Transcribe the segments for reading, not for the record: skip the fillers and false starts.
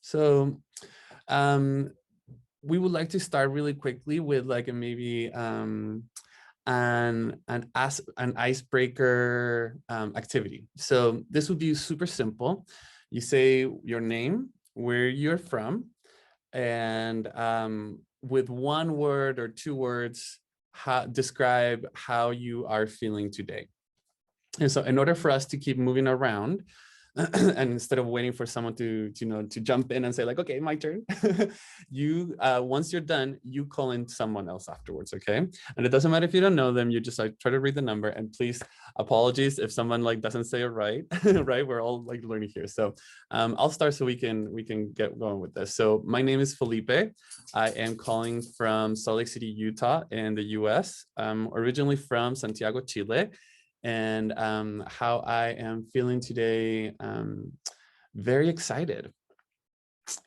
So we would like to start really quickly with like maybe an icebreaker activity. So this would be super simple. You say your name, where you're from, and with one word or two words, describe how you are feeling today. And so in order for us to keep moving around, and instead of waiting for someone to jump in and say like, okay, my turn, you once you're done, you call in someone else afterwards, okay? And it doesn't matter if you don't know them, you just like try to read the number. And please, apologies if someone like doesn't say it right. Right, we're all like learning here. So I'll start so we can get going with this. So my name is Felipe. I am calling from Salt Lake City, Utah in the US. I'm originally from Santiago, Chile. And how I am feeling today, very excited.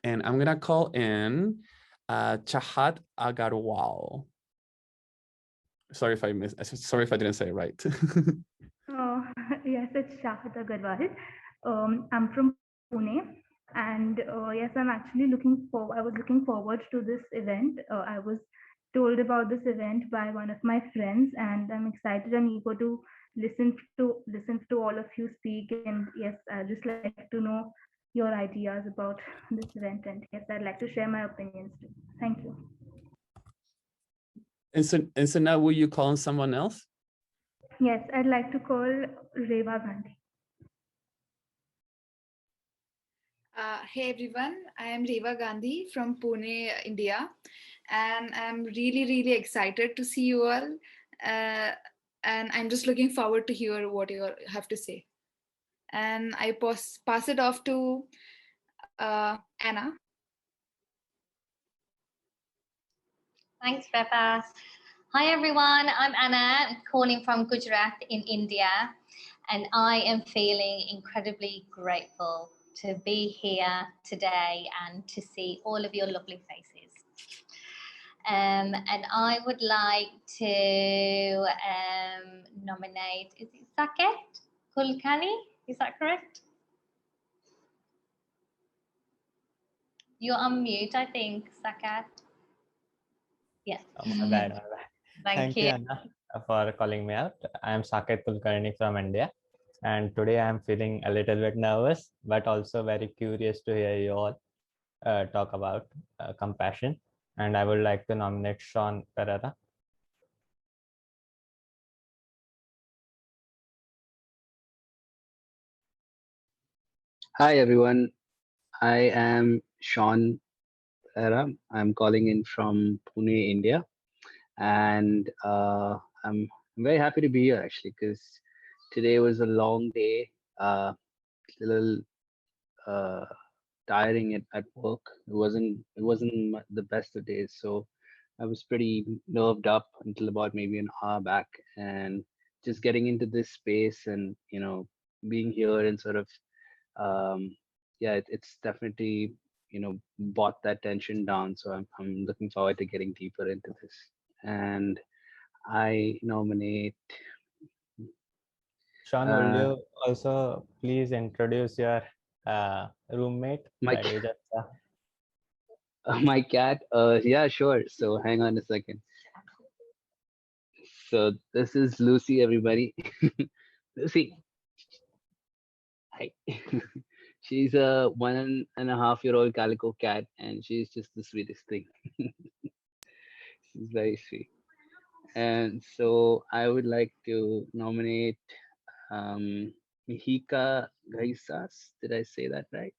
And I'm gonna call in Chahat Agarwal. Sorry if I didn't say it right. Yes, it's Chahat Agarwal. I'm from Pune, and yes, I'm actually I was looking forward to this event. I was told about this event by one of my friends, and I'm excited and eager to listen to all of you speak. And yes, I just like to know your ideas about this event, and yes, I'd like to share my opinions too. Thank you. And so now will you call on someone else? Yes, I'd like to call Reva Gandhi. Hey everyone, I am Reva Gandhi from Pune, India, and I'm really excited to see you all. And I'm just looking forward to hear what you have to say. And I pass it off to Anna. Thanks, Reva. Hi everyone, I'm Anna, calling from Gujarat in India, and I am feeling incredibly grateful to be here today and to see all of your lovely faces. And I would like to nominate, is it Saket Kulkarni? Is that correct? You're on mute, I think, Saket. Yes. Oh, my bad. Thank you, Anna, for calling me out. I am Saket Kulkarni from India, and today I am feeling a little bit nervous, but also very curious to hear you all talk about compassion. And I would like to nominate Sean Pereira. Hi everyone, I am Sean Pereira. I'm calling in from Pune, India, and I'm very happy to be here actually because today was a long day, a little uh, tiring at work. It wasn't the best of days, so I was pretty nerved up until about maybe an hour back, and just getting into this space and being here and sort of yeah, it's definitely brought that tension down. So I'm looking forward to getting deeper into this, and I nominate. Sean, will you also please introduce your roommate? My cat. Yeah, sure. So hang on a second. So this is Lucy, everybody. Lucy. Hi. She's a 1.5-year-old calico cat, and she's just the sweetest thing. She's very sweet. And so I would like to nominate Mihika Gaisas. Did I say that right?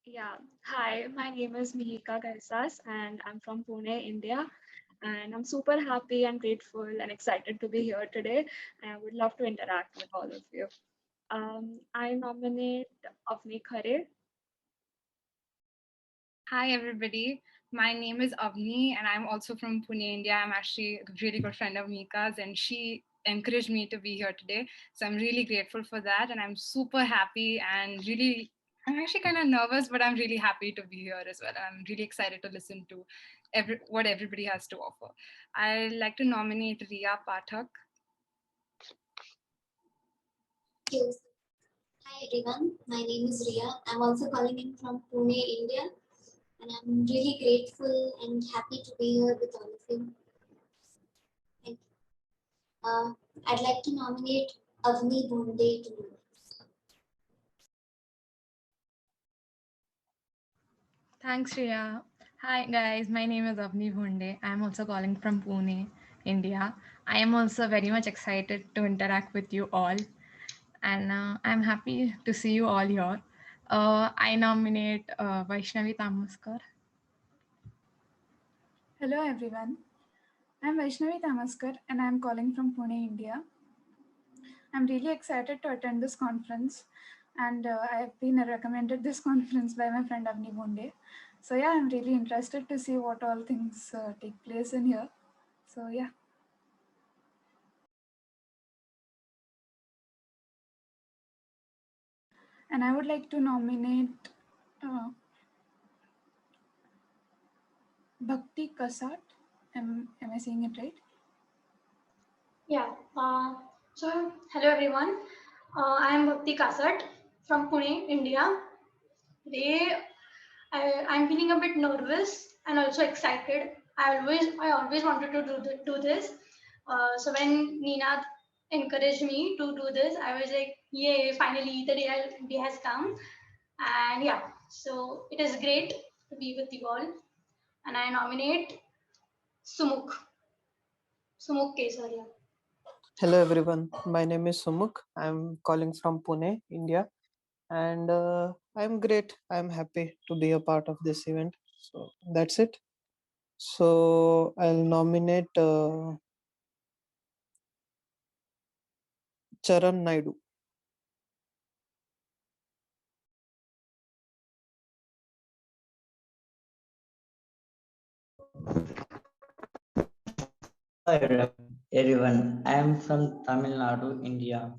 Yeah. Hi, my name is Mihika Kaisas and I'm from Pune, India. And I'm super happy and grateful and excited to be here today. And I would love to interact with all of you. I nominate Avni Khare. Hi everybody, my name is Avni and I'm also from Pune, India. I'm actually a really good friend of Mika's and she encouraged me to be here today. So I'm really grateful for that and I'm super happy and I'm actually kind of nervous, but I'm really happy to be here as well. I'm really excited to listen to what everybody has to offer. I'd like to nominate Riya Pathak. Hi everyone, my name is Ria. I'm also calling in from Pune, India, and I'm really grateful and happy to be here with all of you. Thank you. I'd like to nominate Avni Bhunde to do it. Thanks, Shreya. Hi, guys. My name is Avni Bhunde. I'm also calling from Pune, India. I am also very much excited to interact with you all. And I'm happy to see you all here. I nominate Vaishnavi Tamaskar. Hello everyone, I'm Vaishnavi Tamaskar and I'm calling from Pune, India. I'm really excited to attend this conference and I've been recommended this conference by my friend Avni Bonde. So yeah, I'm really interested to see what all things take place in here. So yeah. And I would like to nominate Bhutti Kasat. Am I saying it right? Yeah. So hello everyone. I am Bhutti Kasat from Pune, India. Today I'm feeling a bit nervous and also excited. I always wanted to do this. So when Nina encouraged me to do this, I was like, yay! Finally, the day has come. And yeah, so it is great to be with you all. And I nominate Sumukh Kesaria. Hello everyone, my name is Sumukh. I'm calling from Pune, India, and I'm great. I'm happy to be a part of this event. So that's it. So I'll nominate Charan Naidu. Hi everyone, I am from Tamil Nadu, India.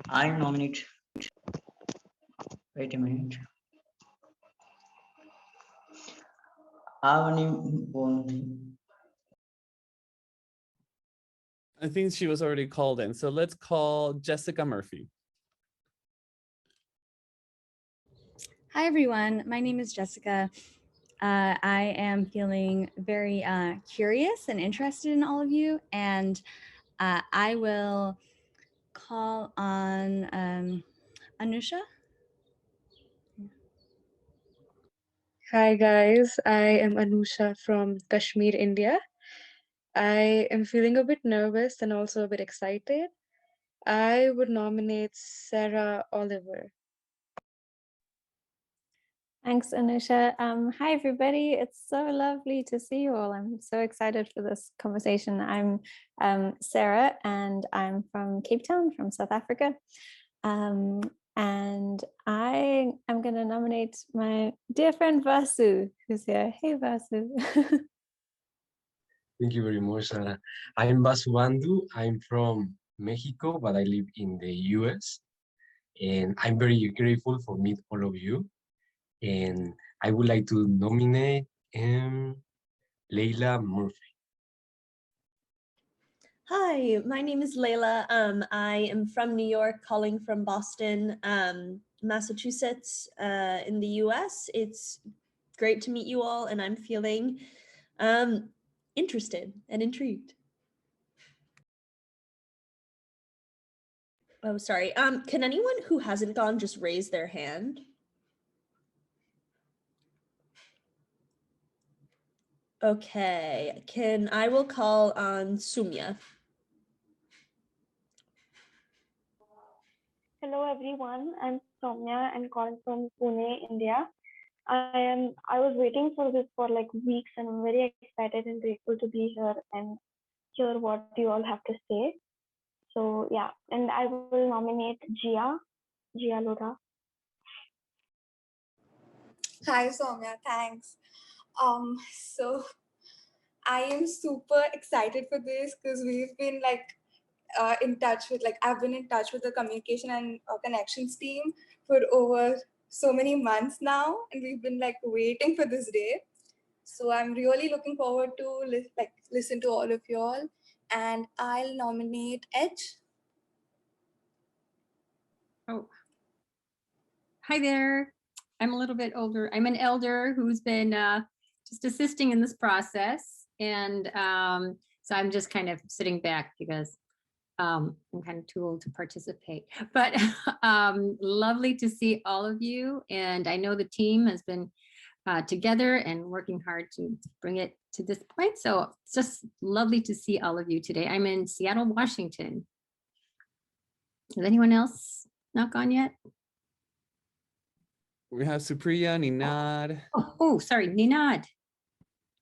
I nominate, wait a minute, Avani Bondi. I think she was already called in. So let's call Jessica Murphy. Hi, everyone. My name is Jessica. I am feeling very curious and interested in all of you, and I will call on Anusha. Hi guys, I am Anusha from Kashmir, India. I am feeling a bit nervous and also a bit excited. I would nominate Sarah Oliver. Thanks, Anusha. Hi, everybody. It's so lovely to see you all. I'm so excited for this conversation. I'm Sarah, and I'm from Cape Town, from South Africa. And I am going to nominate my dear friend Vasu, who's here. Hey, Vasu. Thank you very much, Sarah. I'm Basubandu. I'm from Mexico, but I live in the US. And I'm very grateful for meet all of you. And I would like to nominate Leila Murphy. Hi, my name is Layla. I am from New York, calling from Boston, Massachusetts, in the US. It's great to meet you all, and I'm feeling interested and intrigued. Oh, sorry. Can anyone who hasn't gone just raise their hand? Okay, I will call on Sumya. Hello everyone, I'm Soumya and calling from Pune, India. I was waiting for this for like weeks and I'm very excited and grateful to be here and hear what you all have to say. So yeah, and I will nominate Gia Lora. Hi Soumya, thanks. So I am super excited for this because we've been in touch with I've been in touch with the communication and connections team for over so many months now, and we've been waiting for this day. So I'm really looking forward to listen to all of y'all, and I'll nominate Edge. Oh, Hi there. I'm a little bit older. I'm an elder who's been just assisting in this process. And so I'm just kind of sitting back because I'm kind of too old to participate. But lovely to see all of you. And I know the team has been together and working hard to bring it to this point. So it's just lovely to see all of you today. I'm in Seattle, Washington. Is anyone else not gone yet? We have Supriya, Ninad. Oh, sorry, Ninad.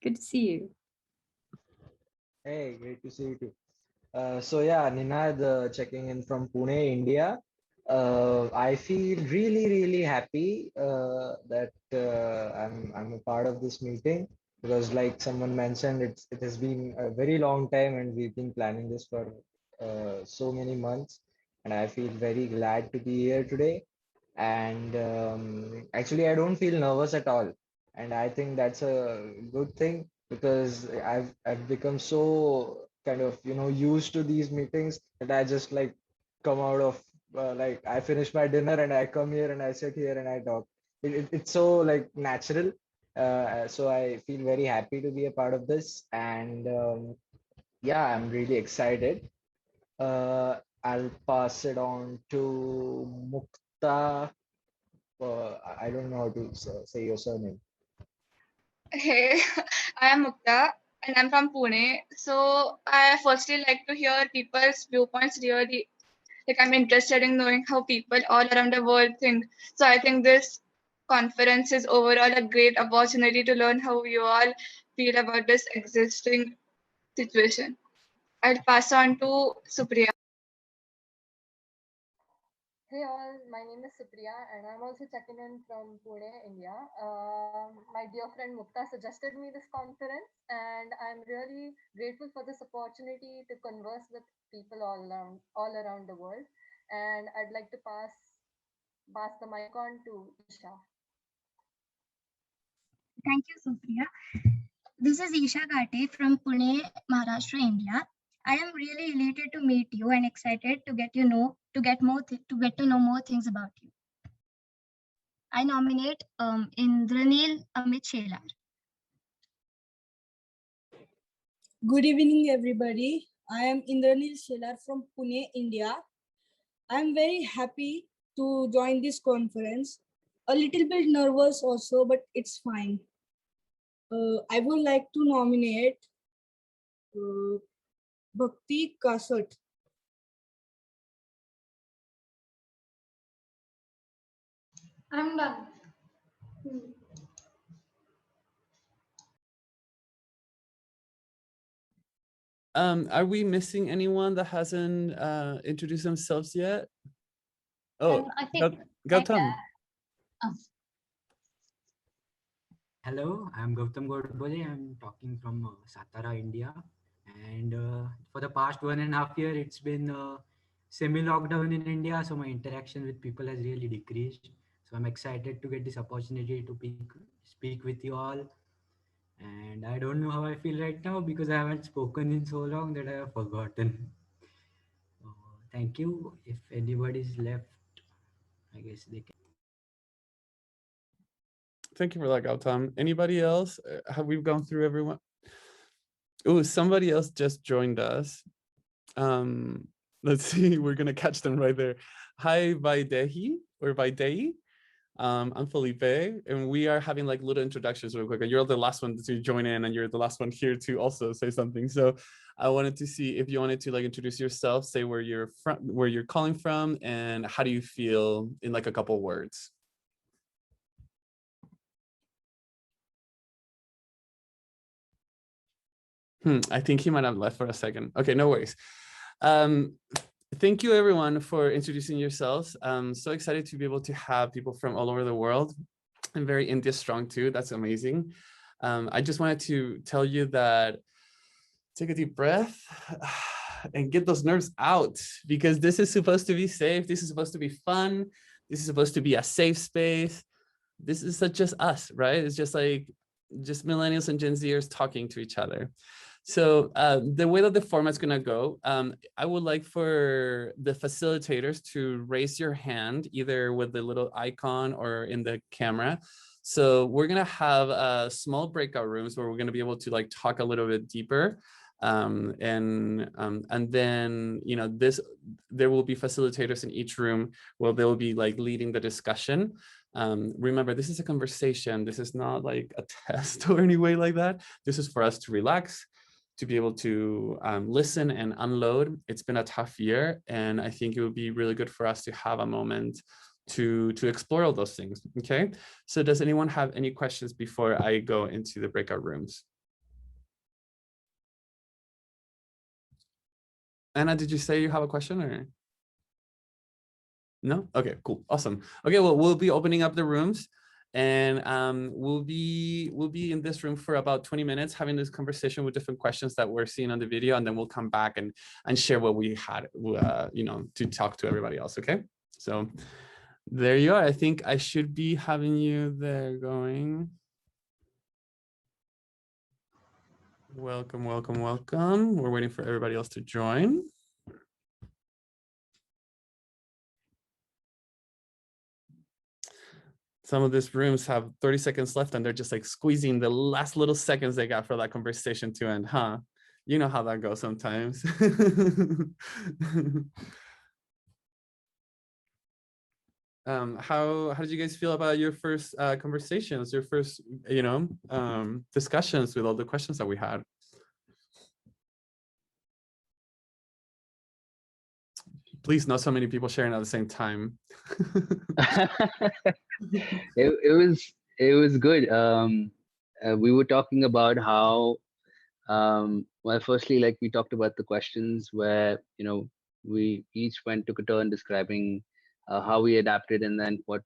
Good to see you. Hey, great to see you too. So yeah, Ninad checking in from Pune, India. I feel really happy that I'm a part of this meeting because, like someone mentioned, it has been a very long time and we've been planning this for so many months, and I feel very glad to be here today. And actually, I don't feel nervous at all, and I think that's a good thing because I've become so kind of used to these meetings that I just like come out of like I finish my dinner and I come here and I sit here and I talk. It's so like natural. So I feel very happy to be a part of this, and yeah, I'm really excited. Uh, I'll pass it on to Mukta. I don't know how to say your surname. Hey, I am Mukta and I'm from Pune. So I firstly like to hear people's viewpoints really. Like I'm interested in knowing how people all around the world think. So I think this conference is overall a great opportunity to learn how you all feel about this existing situation. I'll pass on to Supriya. Hey all, my name is Supriya and I'm also checking in from Pune, India. My dear friend Mukta suggested me this conference and I'm really grateful for this opportunity to converse with people all around the world. And I'd like to pass the mic on to Isha. Thank you, Supriya. This is Isha Ghate from Pune, Maharashtra, India. I am really elated to meet you and excited to get to know more things about you. I nominate Indranil Amit Shelar. Good evening, everybody. I am Indranil Shelar from Pune, India. I am very happy to join this conference. A little bit nervous also, but it's fine. I would like to nominate Bhutti Kasat. I'm done. Are we missing anyone that hasn't introduced themselves yet? Oh, I think Gautam. Hello, I'm Gautam Godbole. I'm talking from Satara, India. And for the past 1.5 years, it's been semi-lockdown in India. So my interaction with people has really decreased. So I'm excited to get this opportunity to speak with you all. And I don't know how I feel right now because I haven't spoken in so long that I have forgotten. Thank you. If anybody's left, I guess they can. Thank you for that, Gautam. Anybody else? Have we gone through everyone? Oh, somebody else just joined us. Let's see, we're gonna catch them right there. Hi, Vaidehi or Vaidei. I'm Felipe, and we are having like little introductions real quick. And you're the last one to join in, and you're the last one here to also say something. So I wanted to see if you wanted to like introduce yourself, say where you're from, where you're calling from, and how do you feel in like a couple words. I think he might have left for a second. Okay, no worries. Thank you everyone for introducing yourselves. I'm so excited to be able to have people from all over the world. I'm very India strong too. That's amazing. I just wanted to tell you that take a deep breath and get those nerves out because this is supposed to be safe. This is supposed to be fun. This is supposed to be a safe space. This is just us, right? It's just like just millennials and Gen Zers talking to each other. So the way that the format's gonna go, I would like for the facilitators to raise your hand either with the little icon or in the camera. So we're gonna have small breakout rooms where we're gonna be able to like talk a little bit deeper. And then, you know, there will be facilitators in each room where they'll be like leading the discussion. Remember, this is a conversation. This is not like a test or any way like that. This is for us to relax, to be able to listen and unload. It's been a tough year, and I think it would be really good for us to have a moment to explore all those things. Okay, so does anyone have any questions before I go into the breakout rooms? Anna, did you say you have a question or? No? Okay, cool, awesome. Okay, well, we'll be opening up the rooms, and we'll be in this room for about 20 minutes having this conversation with different questions that we're seeing on the video, and then we'll come back and share what we had, you know, to talk to everybody else. Okay, so there you are. I think I should be having you there going. Welcome, welcome, welcome. We're waiting for everybody else to join. Some of these rooms have 30 seconds left and they're just like squeezing the last little seconds they got for that conversation to end, huh? You know how that goes sometimes. How did you guys feel about your first conversations, your first, you know, discussions with all the questions that we had? Please, not so many people sharing at the same time. It was good. We were talking about how well, firstly, like we talked about the questions where, you know, we each took a turn describing how we adapted and then what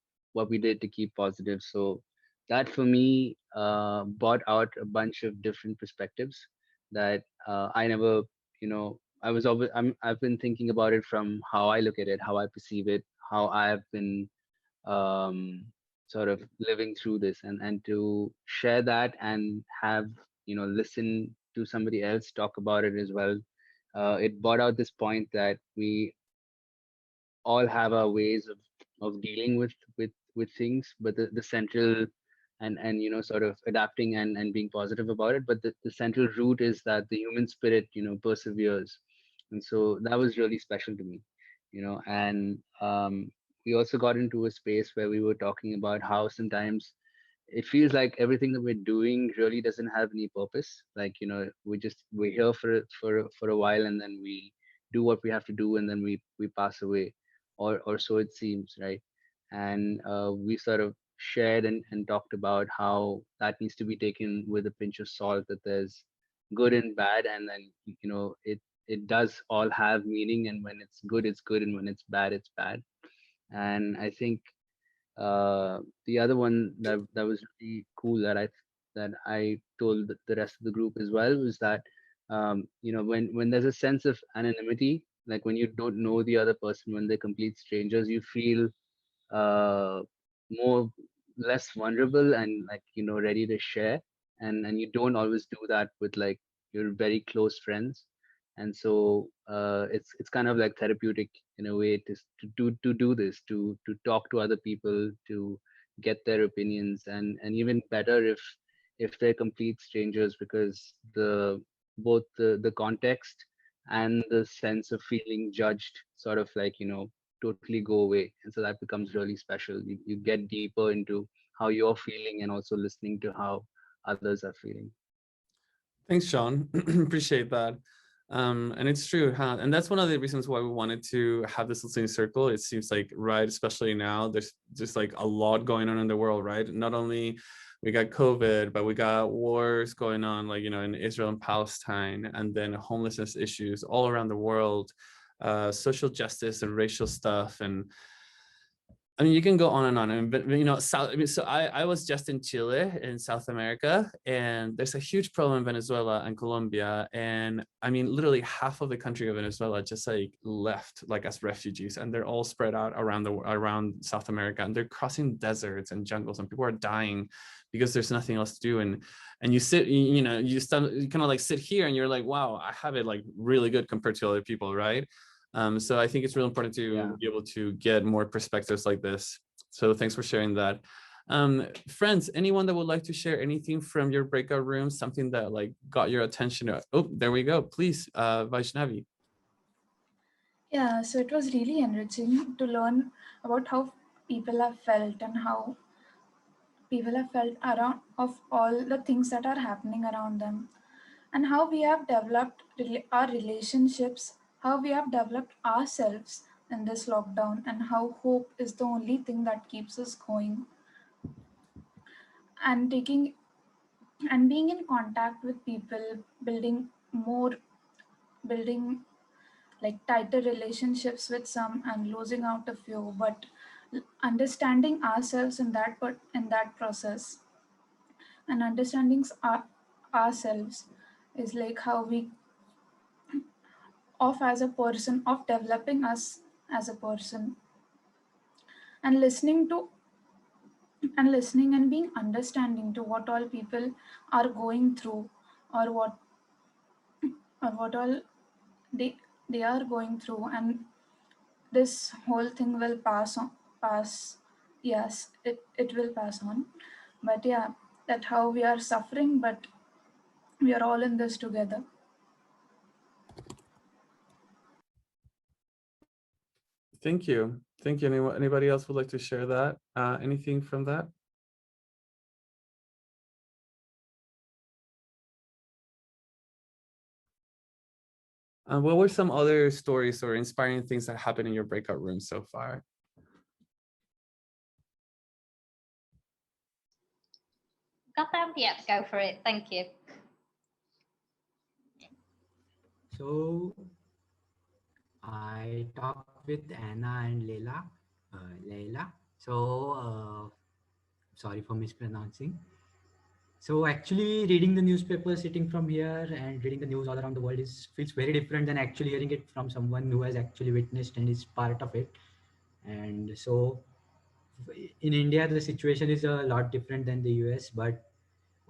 we did to keep positive. So that for me brought out a bunch of different perspectives that I never, you know, I've been thinking about it from how I look at it, how I perceive it, how I've been sort of living through this, and to share that and have, you know, listen to somebody else talk about it as well. It brought out this point that we all have our ways of dealing with things, but the central and you know, sort of adapting and being positive about it, but the central root is that the human spirit, you know, perseveres. And so that was really special to me, you know. And we also got into a space where we were talking about how sometimes it feels like everything that we're doing really doesn't have any purpose. Like, you know, we're here for a while, and then we do what we have to do, and then we pass away, or so it seems, right? And we sort of shared and talked about how that needs to be taken with a pinch of salt, that there's good and bad, and then, you know, it does all have meaning, and when it's good, it's good, and when it's bad, it's bad. And I think the other one that was really cool that I told the rest of the group as well was that you know, when there's a sense of anonymity, like when you don't know the other person, when they're complete strangers, you feel uh, more less vulnerable and, like, you know, ready to share, and you don't always do that with like your very close friends. And so it's kind of like therapeutic in a way to do this, to talk to other people, to get their opinions, and even better if they're complete strangers, because both the context and the sense of feeling judged sort of, like, you know, totally go away. And so that becomes really special. You get deeper into how you're feeling and also listening to how others are feeling. Thanks, Sean. Appreciate that. And it's true, huh? And that's one of the reasons why we wanted to have this listening circle. It seems like, right, especially now, there's just like a lot going on in the world, right? Not only we got COVID, but we got wars going on, like, you know, in Israel and Palestine, and then homelessness issues all around the world, social justice and racial stuff. And I mean, you can go on and on, but you know, so I was just in Chile in South America, and there's a huge problem in Venezuela and Colombia. And I mean, literally half of the country of Venezuela just like left like as refugees, and they're all spread out around South America, and they're crossing deserts and jungles, and people are dying because there's nothing else to do. And you sit, you know, you kind of like sit here and you're like, wow, I have it like really good compared to other people, right? So I think it's really important to be able to get more perspectives like this. So thanks for sharing that. Friends, anyone that would like to share anything from your breakout room, something that like got your attention? Oh, there we go. Please, Vaishnavi. Yeah, so it was really enriching to learn about how people have felt and how people have felt around of all the things that are happening around them, and how we have developed our relationships, how we have developed ourselves in this lockdown, and how hope is the only thing that keeps us going. And taking and being in contact with people, building like tighter relationships with some and losing out a few, but understanding ourselves in that process, and understanding ourselves is like how we of as a person, of developing us as a person, and listening and being understanding to what all people are going through, or what all they are going through. And this whole thing will pass. Yes, it will pass on, but yeah, that how we are suffering, but we are all in this together. Thank you. Thank you. Anybody else would like to share that? Anything from that? What were some other stories or inspiring things that happened in your breakout room so far? Got them? Yeah, go for it. Thank you. So I talked with Anna and Leila. So sorry for mispronouncing. So actually reading the newspaper sitting from here and reading the news all around the world feels very different than actually hearing it from someone who has actually witnessed and is part of it. And so in India, the situation is a lot different than the US, but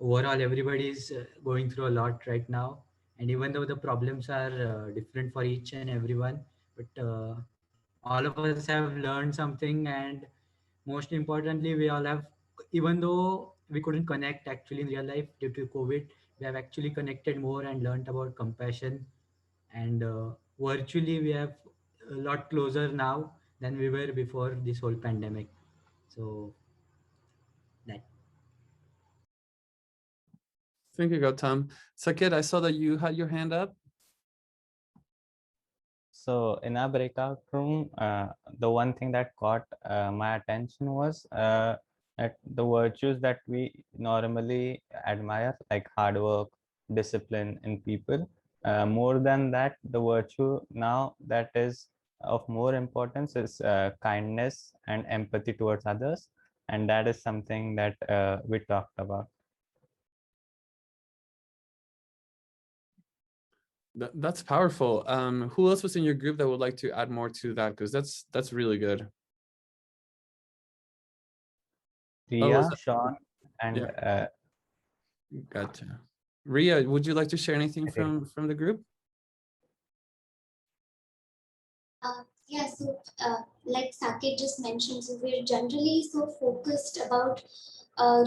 overall everybody is going through a lot right now. And even though the problems are different for each and everyone, but all of us have learned something, and most importantly we all have, even though we couldn't connect actually in real life due to COVID, we have actually connected more and learned about compassion. And virtually we have a lot closer now than we were before this whole pandemic. So that. Thank you, Gautam. Sakit, I saw that you had your hand up. So in our breakout room, the one thing that caught my attention was that the virtues that we normally admire, like hard work, discipline in people. More than that, the virtue now that is of more importance is kindness and empathy towards others. And that is something that we talked about. That's powerful. Who else was in your group that would like to add more to that? Because that's really good. Ria, Sean, and gotcha. Ria, would you like to share anything from the group? Yeah, so like Saket just mentioned, so we're generally so focused about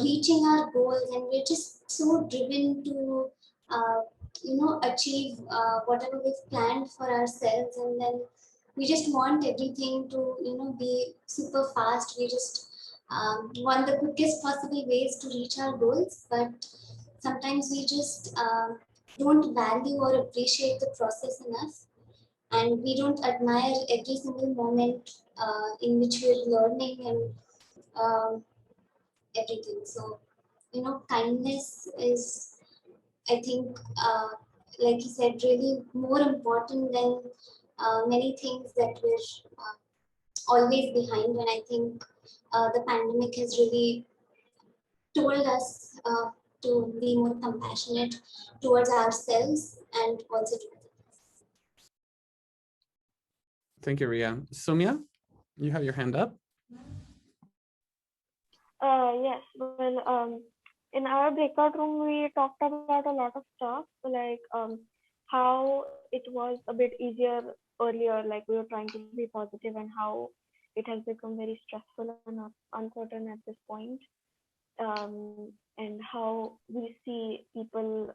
reaching our goals, and we're just so driven to achieve whatever we've planned for ourselves, and then we just want everything to be super fast. We just want the quickest possible ways to reach our goals, but sometimes we just don't value or appreciate the process enough, and we don't admire every single moment in which we're learning and everything. So kindness is, I think, like you said, really more important than many things that we're always behind. And I think the pandemic has really told us to be more compassionate towards ourselves and also towards others. Thank you, Ria. Soumya, you have your hand up. Yes, well, in our breakout room, we talked about a lot of stuff, like how it was a bit easier earlier, like we were trying to be positive, and how it has become very stressful and uncertain at this point, and how we see people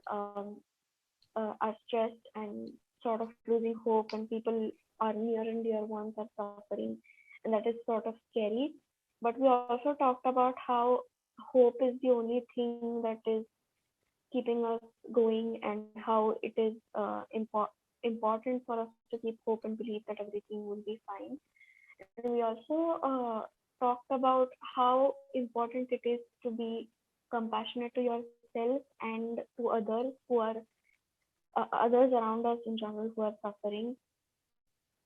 are stressed and sort of losing hope, and people are near and dear ones are suffering, and that is sort of scary. But we also talked about how hope is the only thing that is keeping us going, and how it is important for us to keep hope and believe that everything will be fine. And we also talked about how important it is to be compassionate to yourself and to others who are others around us in general who are suffering.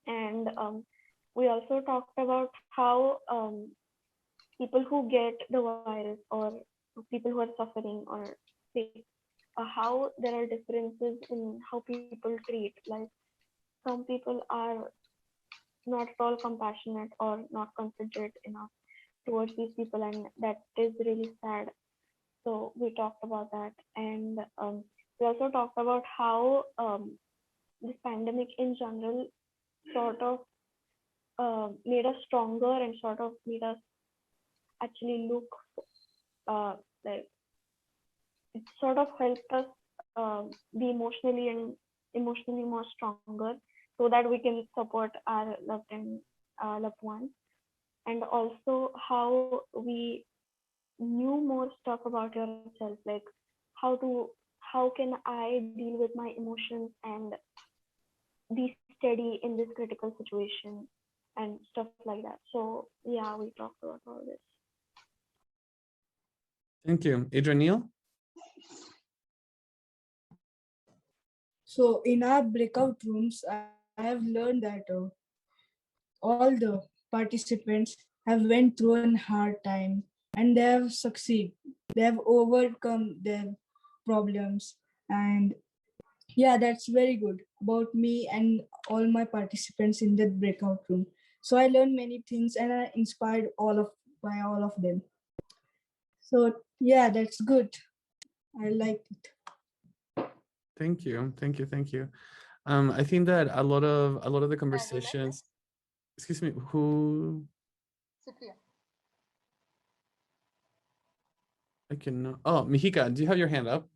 And we also talked about how people who get the virus, or people who are suffering or sick, how there are differences in how people treat. Like some people are not at all compassionate or not considerate enough towards these people, and that is really sad. So we talked about that, and we also talked about how this pandemic in general sort of made us stronger and sort of made us actually look like it sort of helped us be emotionally more stronger, so that we can support our loved ones, and also how we knew more stuff about yourself, like how can I deal with my emotions and be steady in this critical situation and stuff like that. So yeah, we talked about all this. Thank you. Adrianil? So in our breakout rooms, I have learned that all the participants have went through a hard time and they have succeeded. They have overcome their problems, and yeah, that's very good about me and all my participants in that breakout room. So I learned many things and I inspired by all of them. So yeah, that's good. I like it. Thank you. Thank you. Thank you. I think that a lot of the conversations, excuse me, who Supriya. I can, oh, Mihika, do you have your hand up?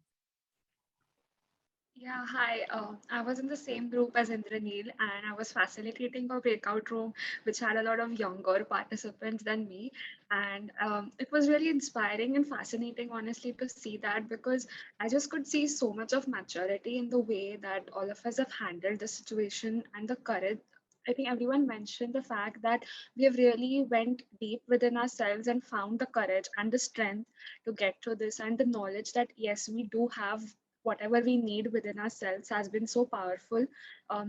Yeah, hi. I was in the same group as Indranil, and I was facilitating a breakout room which had a lot of younger participants than me. And it was really inspiring and fascinating, honestly, to see that, because I just could see so much of maturity in the way that all of us have handled the situation, and the courage. I think everyone mentioned the fact that we have really went deep within ourselves and found the courage and the strength to get through this, and the knowledge that yes, we do have whatever we need within ourselves has been so powerful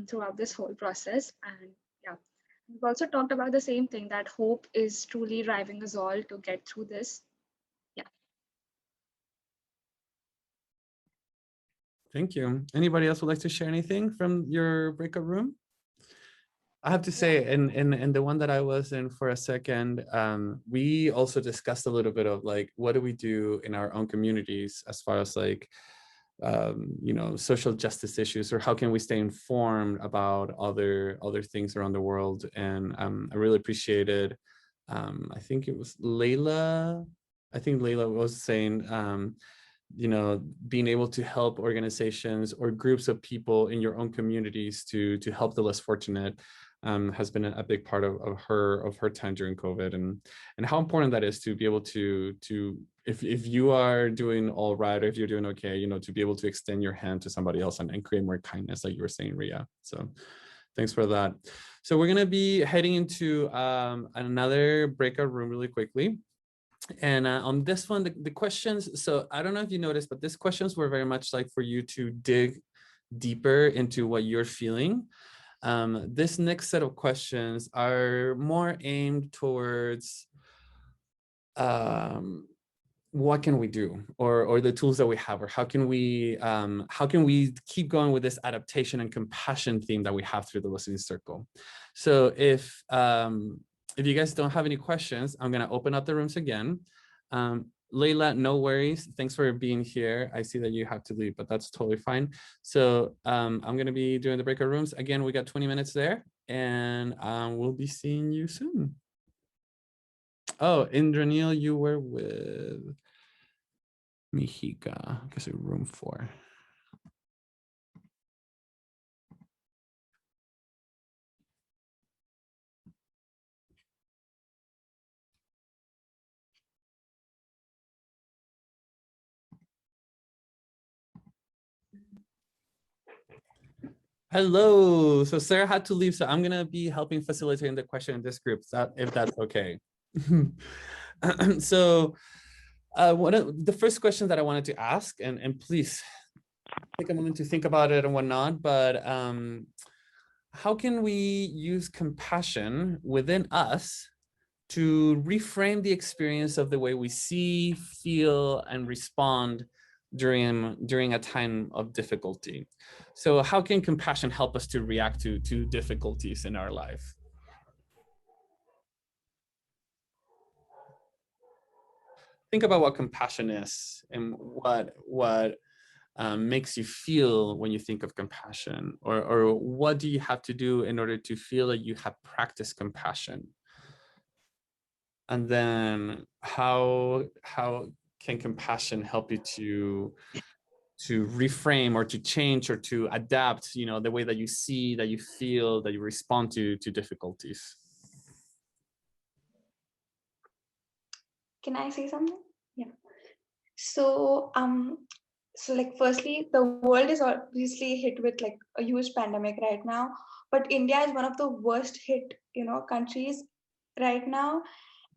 throughout this whole process. And yeah, we've also talked about the same thing, that hope is truly driving us all to get through this. Yeah. Thank you. Anybody else would like to share anything from your breakout room? I have to say, in the one that I was in for a second, we also discussed a little bit of like, what do we do in our own communities as far as like, you know, social justice issues, or how can we stay informed about other things around the world. And I really appreciated, I think it was Layla, I think Layla was saying, you know, being able to help organizations or groups of people in your own communities to help the less fortunate, has been a big part of her time during COVID, and how important that is to be able to if you are doing all right, or if you're doing okay, you know, to be able to extend your hand to somebody else and create more kindness, like you were saying, Ria. So thanks for that. So we're going to be heading into another breakout room really quickly. And on this one, the questions, so I don't know if you noticed, but these questions were very much like for you to dig deeper into what you're feeling. This next set of questions are more aimed towards what can we do, or the tools that we have, or how can we keep going with this adaptation and compassion theme that we have through the listening circle. So if you guys don't have any questions, I'm going to open up the rooms again. Layla, no worries. Thanks for being here. I see that you have to leave, but that's totally fine. So I'm going to be doing the breakout rooms. Again, we got 20 minutes there, and we'll be seeing you soon. Oh, Indranil, you were with Mihika, I guess room 4. Hello. So Sarah had to leave, so I'm gonna be helping facilitating the question in this group, if that's okay. So one of the first question that I wanted to ask, and please take a moment to think about it and whatnot, but how can we use compassion within us to reframe the experience of the way we see, feel, and respond during a time of difficulty? So how can compassion help us to react to difficulties in our life? Think about what compassion is and what makes you feel when you think of compassion, or what do you have to do in order to feel that you have practiced compassion? And then how can compassion help you to reframe, or to change, or to adapt, the way that you see, that you feel, that you respond to difficulties? Can I say something? Yeah. So like firstly, the world is obviously hit with like a huge pandemic right now, but India is one of the worst hit, countries right now,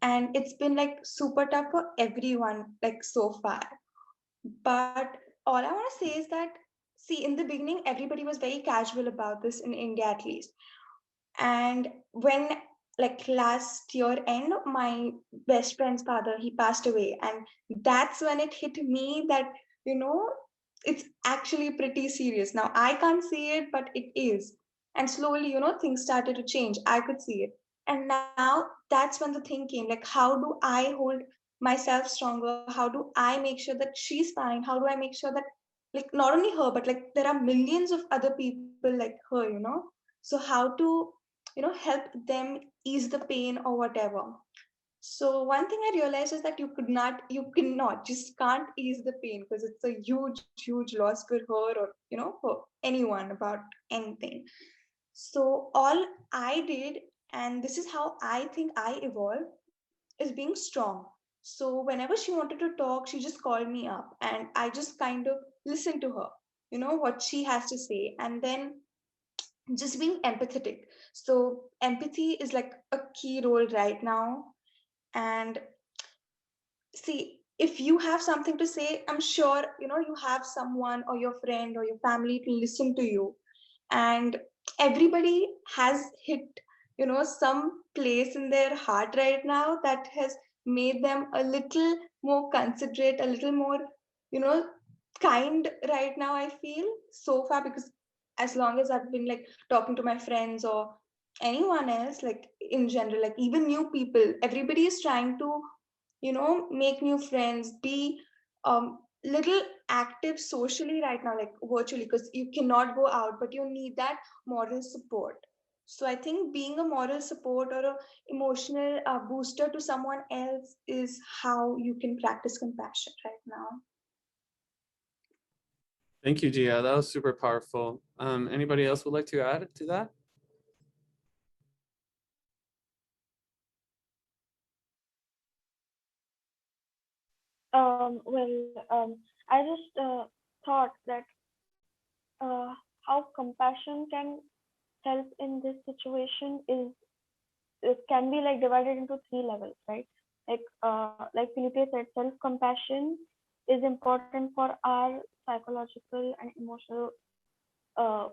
and it's been like super tough for everyone like so far. But all I want to say is that, see, in the beginning, everybody was very casual about this in India, at least. And when like last year end, my best friend's father, he passed away, and that's when it hit me that it's actually pretty serious. Now I can't see it, but it is. And slowly, things started to change. I could see it. And now that's when the thing came, like, how do I hold myself stronger? How do I make sure that she's fine? How do I make sure that, like, not only her, but like there are millions of other people like her. So how to help them ease the pain or whatever. So one thing I realized is that you just can't ease the pain, because it's a huge loss for her, or for anyone about anything. So all I did, and this is how I think I evolved, is being strong. So whenever she wanted to talk, she just called me up, and I just kind of listened to her, what she has to say, and then just being empathetic. So empathy is like a key role right now. And see, if you have something to say, I'm sure you have someone or your friend or your family to listen to you. And everybody has hit some place in their heart right now that has made them a little more considerate, a little more you know kind right now, I feel, so far. Because as long as I've been like talking to my friends or anyone else, like in general, like even new people, everybody is trying to make new friends, be little active socially right now, like virtually, because you cannot go out, but you need that moral support. So I think being a moral support or a emotional booster to someone else is how you can practice compassion right now. Thank you, Gia. That was super powerful. Anybody else would like to add to that? I just thought that how compassion can help in this situation is, it can be like divided into three levels, right? Like Felipe said, self-compassion is important for our psychological and emotional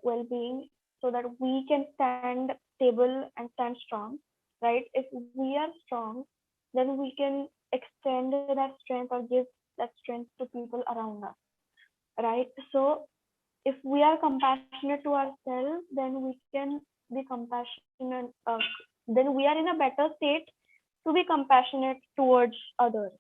well-being, so that we can stand stable and stand strong, right? If we are strong, then we can extend that strength or give that strength to people around us, right? So if we are compassionate to ourselves, then we can be compassionate, then we are in a better state to be compassionate towards others.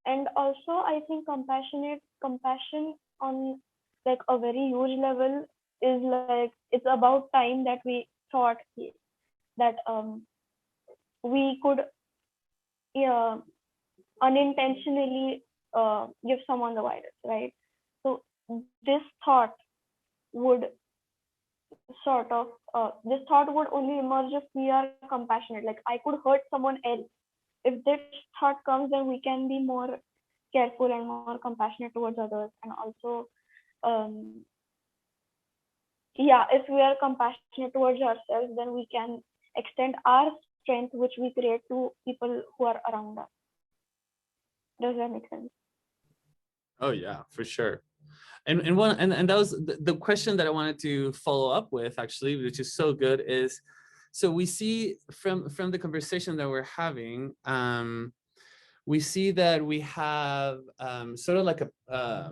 And also I think compassion on like a very huge level is like, it's about time that we thought that we could, yeah, unintentionally give someone the virus, right? So this thought would sort of this thought would only emerge if we are compassionate. Like, I could hurt someone else. If this thought comes, then we can be more careful and more compassionate towards others. And also, um, yeah, if we are compassionate towards ourselves, then we can extend our strength, which we create, to people who are around us. Does that make sense? Oh yeah, for sure. And that was the question that I wanted to follow up with, actually, which is so good, is so we see from the conversation that we're having, we see that we have sort of like a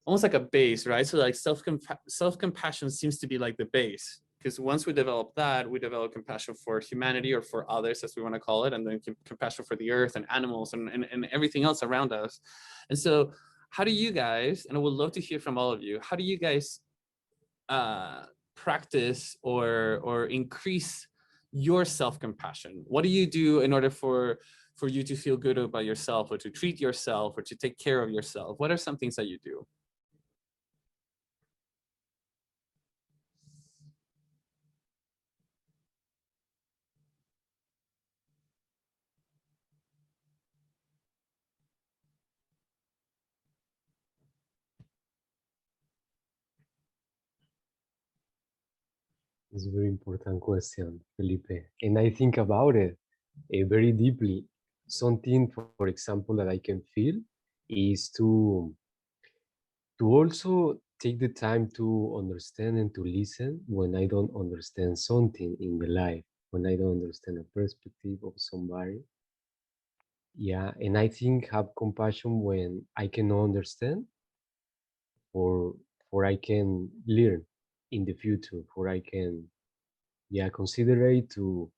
almost like a base, right? So like self-compassion seems to be like the base, because once we develop that, we develop compassion for humanity, or for others, as we want to call it, and then compassion for the earth and animals and everything else around us. And so how do you guys, and I would love to hear from all of you, how do you guys practice or increase your self-compassion? What do you do in order for you to feel good about yourself, or to treat yourself, or to take care of yourself? What are some things that you do? It's a very important question, Felipe. And I think about it very deeply. Something, for example, that I can feel is to also take the time to understand and to listen when I don't understand something in the life, when I don't understand a perspective of somebody. Yeah, and I think have compassion when I cannot understand, or for I can learn in the future, for I can, yeah, consider it to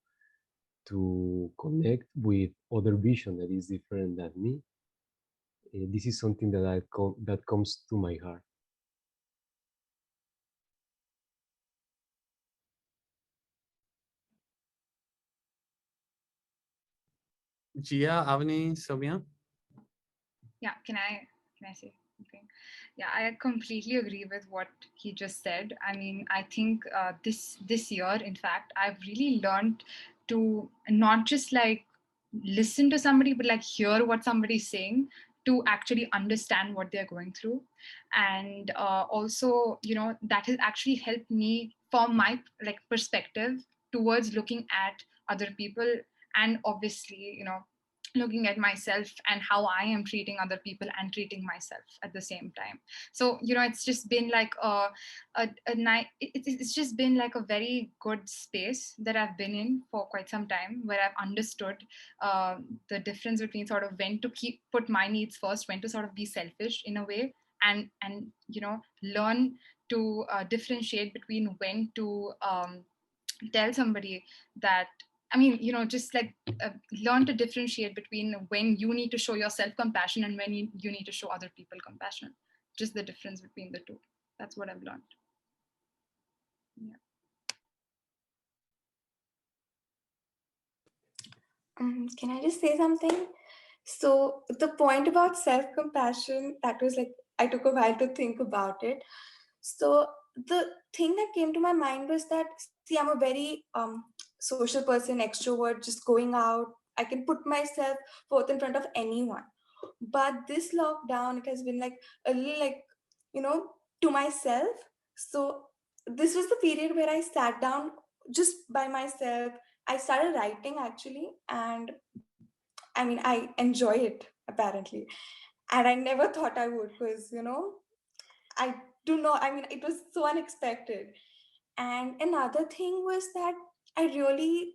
connect with other vision that is different than me. This is something that that comes to my heart. Gia, Avni, Soumya? Yeah, can I say something? Yeah, I completely agree with what he just said. I mean, I think this year, in fact, I've really learned to not just like listen to somebody, but like hear what somebody's saying, to actually understand what they're going through. And also, you know, that has actually helped me form my like perspective towards looking at other people, and obviously, you know, looking at myself and how I am treating other people and treating myself at the same time. So, you know, it's just been like a night. It's just been like a very good space that I've been in for quite some time, where I've understood the difference between sort of when to put my needs first, when to sort of be selfish in a way, and you know, learn to differentiate between when to tell somebody that, I mean, you know, just like learn to differentiate between when you need to show yourself compassion and when you need to show other people compassion. Just the difference between the two. That's what I've learned. Yeah. Can I just say something? So the point about self-compassion, that was like, I took a while to think about it. So the thing that came to my mind was that, see, I'm a very social person, extrovert, just going out. I can put myself forth in front of anyone. But this lockdown, it has been like a little like, you know, to myself. So this was the period where I sat down just by myself. I started writing actually, and I mean, I enjoy it apparently. And I never thought I would, because, you know, I do not, I mean, it was so unexpected. And another thing was that I really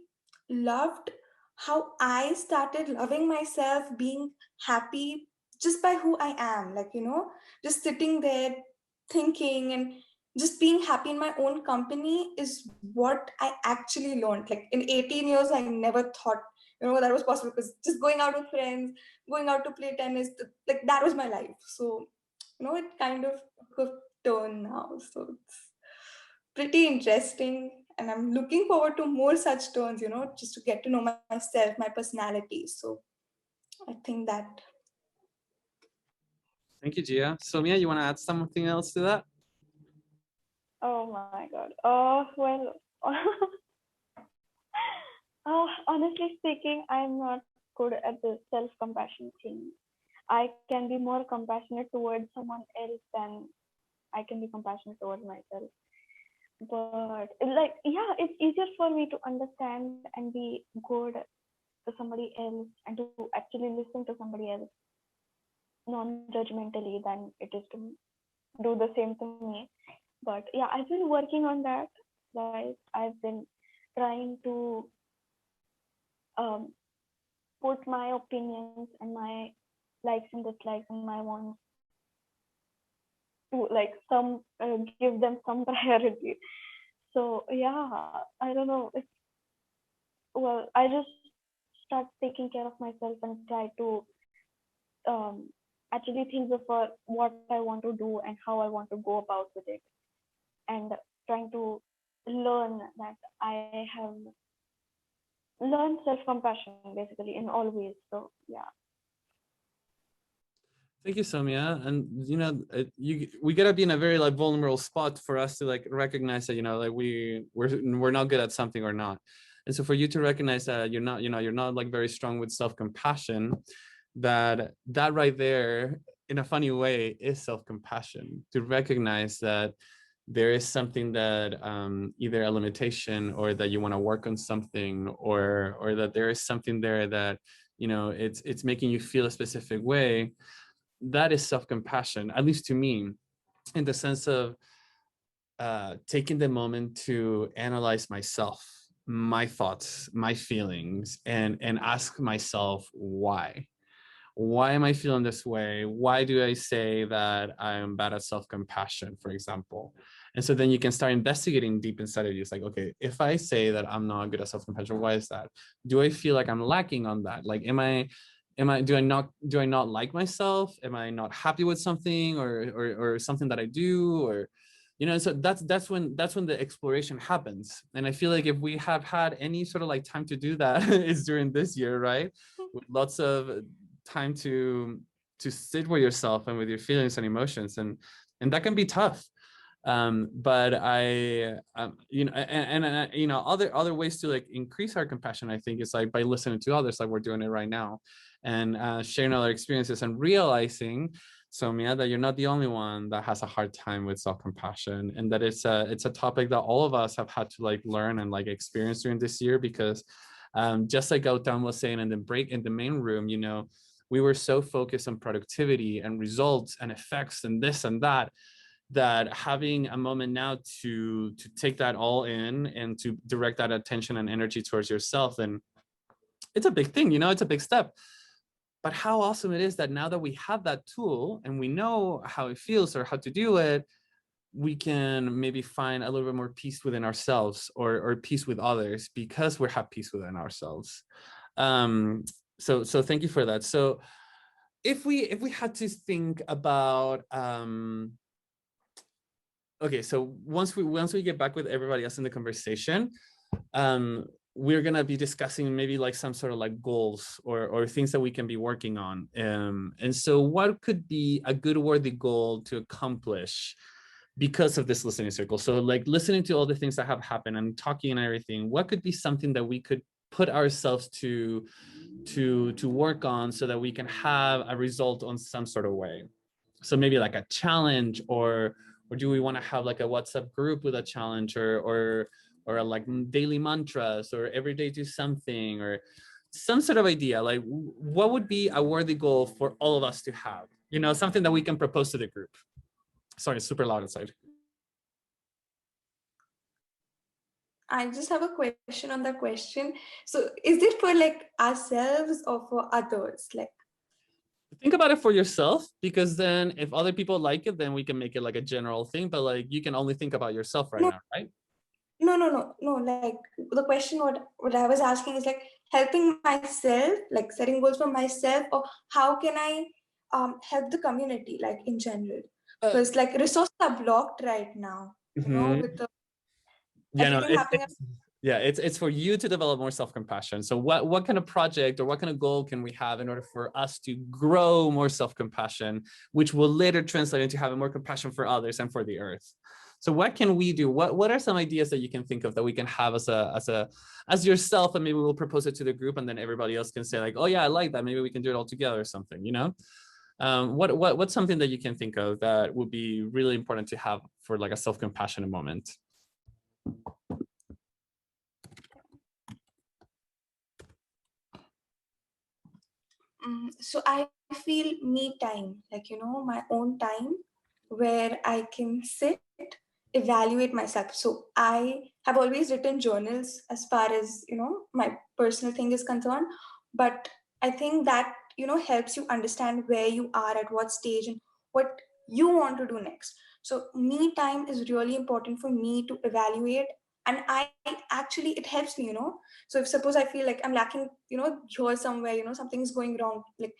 loved how I started loving myself, being happy just by who I am. Like, just sitting there thinking and just being happy in my own company is what I actually learned. Like in 18 years, I never thought, that was possible, because just going out with friends, going out to play tennis, like that was my life. So, it kind of took a turn now. So it's pretty interesting. And I'm looking forward to more such turns, just to get to know myself, my personality. So I think that. Thank you, Gia. Somia, you want to add something else to that? Oh my God. Well, honestly speaking, I'm not good at the self-compassion thing. I can be more compassionate towards someone else than I can be compassionate towards myself. But like, yeah, it's easier for me to understand and be good to somebody else and to actually listen to somebody else non-judgmentally than it is to do the same to me. But yeah, I've been working on that. Like I've been trying to um, put my opinions and my likes and dislikes and my wants to like give them some priority. So yeah, I don't know. Well, I just start taking care of myself and try to um, actually think of what I want to do and how I want to go about with it, and trying to learn that I have learned self-compassion basically in all ways. So yeah. Thank you, Somia. And we gotta be in a very like vulnerable spot for us to like recognize that like we're not good at something or not. And so for you to recognize that you're not like very strong with self-compassion, that right there in a funny way is self-compassion, to recognize that there is something that either a limitation or that you want to work on something, or that there is something there that it's making you feel a specific way. That is self-compassion, at least to me, in the sense of taking the moment to analyze myself, my thoughts, my feelings, and ask myself why am I feeling this way? Why do I say that I'm bad at self-compassion, for example? And so then you can start investigating deep inside of you. It's like, okay, if I say that I'm not good at self-compassion, why is that? Do I feel like I'm lacking on that? Like, do I not like myself? Am I not happy with something or something that I do? Or so that's when the exploration happens. And I feel like if we have had any sort of like time to do that, is during this year, right? With lots of time to sit with yourself and with your feelings and emotions, and that can be tough. But I other ways to like increase our compassion, I think, is like by listening to others, like we're doing it right now, and sharing other experiences and realizing, Somia, that you're not the only one that has a hard time with self-compassion, and that it's a topic that all of us have had to like learn and like experience during this year, because just like Gautam was saying in the main room, we were so focused on productivity and results and effects and this and that having a moment now to take that all in and to direct that attention and energy towards yourself, and it's a big thing, it's a big step. But how awesome it is that now that we have that tool and we know how it feels or how to do it, we can maybe find a little bit more peace within ourselves, or peace with others, because we have peace within ourselves. So thank you for that. So if we had to think about okay, so once we get back with everybody else in the conversation, we're gonna be discussing maybe like some sort of like goals or things that we can be working on. And so what could be a good worthy goal to accomplish because of this listening circle? So like listening to all the things that have happened and talking and everything, what could be something that we could put ourselves to work on so that we can have a result on some sort of way? So maybe like a challenge, or do we want to have like a WhatsApp group with a challenge, or like daily mantras, or every day do something, or some sort of idea? Like what would be a worthy goal for all of us to have? Something that we can propose to the group. Sorry, it's super loud outside. I just have a question on that question. So is it for like ourselves or for others? Like, Think about it for yourself, because then if other people like it, then we can make it like a general thing, but like you can only think about yourself right no, now, right? no. Like the question, what I was asking is like helping myself, like setting goals for myself, or how can I help the community, like in general? Because like resources are blocked right now, with the Yeah, no, everything happening. it's for you to develop more self-compassion. So what kind of project or what kind of goal can we have in order for us to grow more self-compassion, which will later translate into having more compassion for others and for the earth? So what can we do? What are some ideas that you can think of that we can have as yourself, and maybe we'll propose it to the group, and then everybody else can say like, oh yeah, I like that. Maybe we can do it all together or something, what's something that you can think of that would be really important to have for like a self-compassionate moment? So I feel me time, like, my own time where I can sit, evaluate myself. So I have always written journals as far as, my personal thing is concerned. But I think that, helps you understand where you are at what stage and what you want to do next. So me time is really important for me to evaluate. And I actually, it helps me, so if suppose I feel like I'm lacking, here somewhere, something is going wrong, like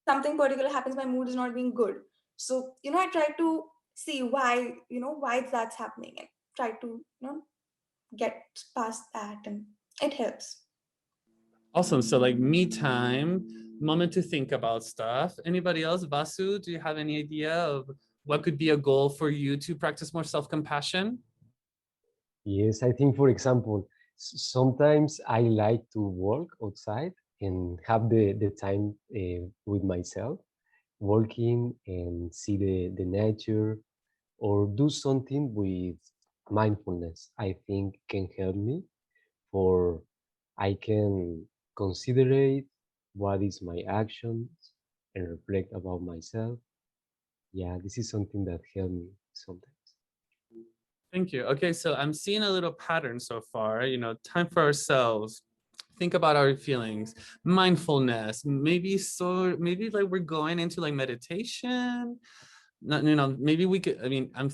something particular happens, my mood is not being good. So, I try to see why, why that's happening, and try to, get past that, and it helps. Awesome. So like me time, moment to think about stuff. Anybody else? Vasu, do you have any idea of what could be a goal for you to practice more self-compassion? Yes, I think, for example, sometimes I like to walk outside and have the time with myself, walking and see the nature, or do something with mindfulness. I think can help me, for I can consider what is my actions and reflect about myself. Yeah, this is something that helped me sometimes. Thank you. Okay, so I'm seeing a little pattern so far, time for ourselves, think about our feelings, mindfulness, maybe like we're going into like meditation. Not, maybe we could,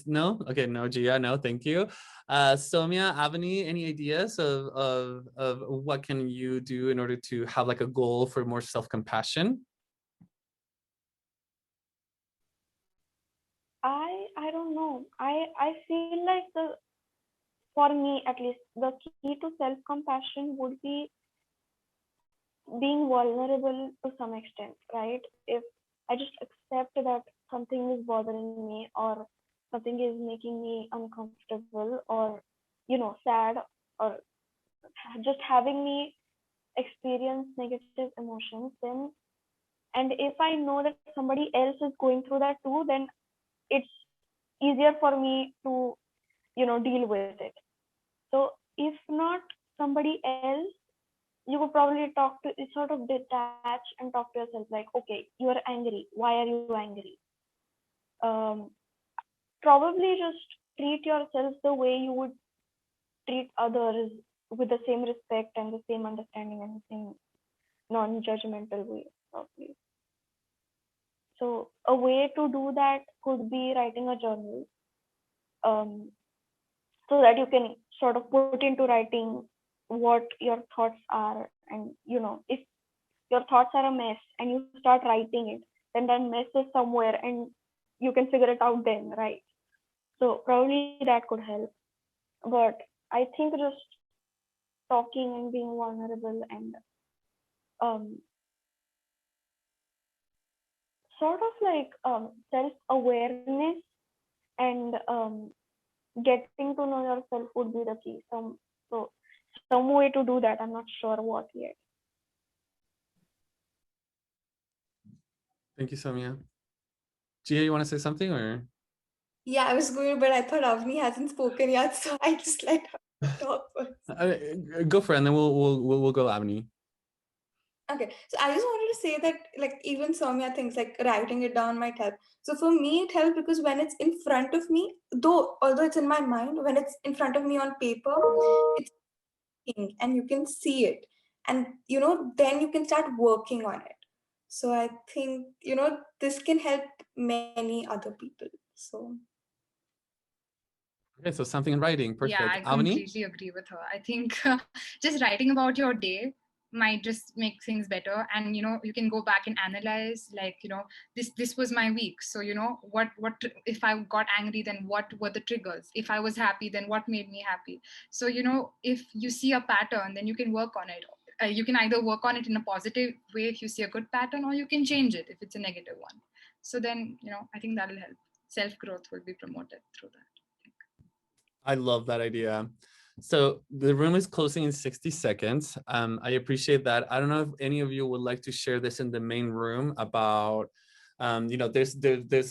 no, okay, no, Gia, no, thank you. Somia, Avani, any ideas of what can you do in order to have like a goal for more self-compassion? I don't know. I feel like for me at least, the key to self compassion would be being vulnerable to some extent, right? If I just accept that something is bothering me, or something is making me uncomfortable, or sad, or just having me experience negative emotions, then, and if I know that somebody else is going through that too, then it's easier for me to deal with it. So if not somebody else, you would probably talk to, sort of detach and talk to yourself like, okay, you are angry, why are you angry? um, Probably just treat yourself the way you would treat others, with the same respect and the same understanding and the same non-judgmental way, probably. So a way to do that could be writing a journal, um, so that you can sort of put into writing what your thoughts are. And if your thoughts are a mess and you start writing it, then that mess is somewhere and you can figure it out then, right? So probably that could help. But I think just talking and being vulnerable, and um, sort of like self-awareness, and getting to know yourself would be the key. Some way to do that. I'm not sure what yet. Thank you, Somia. Gia, you want to say something or? Yeah, I was going, but I thought Avni hasn't spoken yet, so I just let her talk first. Go for it, and then we'll go Avani. Okay, so I just wanted to say that, like, even Soumya thinks like writing it down might help. So for me, it helped because when it's in front of me, although it's in my mind, when it's in front of me on paper, it's and you can see it, and then you can start working on it. So I think this can help many other people. So Okay, so something in writing, Yeah, perfect. I Avani? completely agree with her. I think just writing about your day might just make things better, and you can go back and analyze, like, this was my week, so what if I got angry, then what were the triggers? If I was happy, then what made me happy? So if you see a pattern, then you can work on it. You can either work on it in a positive way if you see a good pattern, or you can change it if it's a negative one. So then I think that'll help. Self growth will be promoted through that. I love that idea. So the room is closing in 60 seconds. I appreciate that. I don't know if any of you would like to share this in the main room about, there's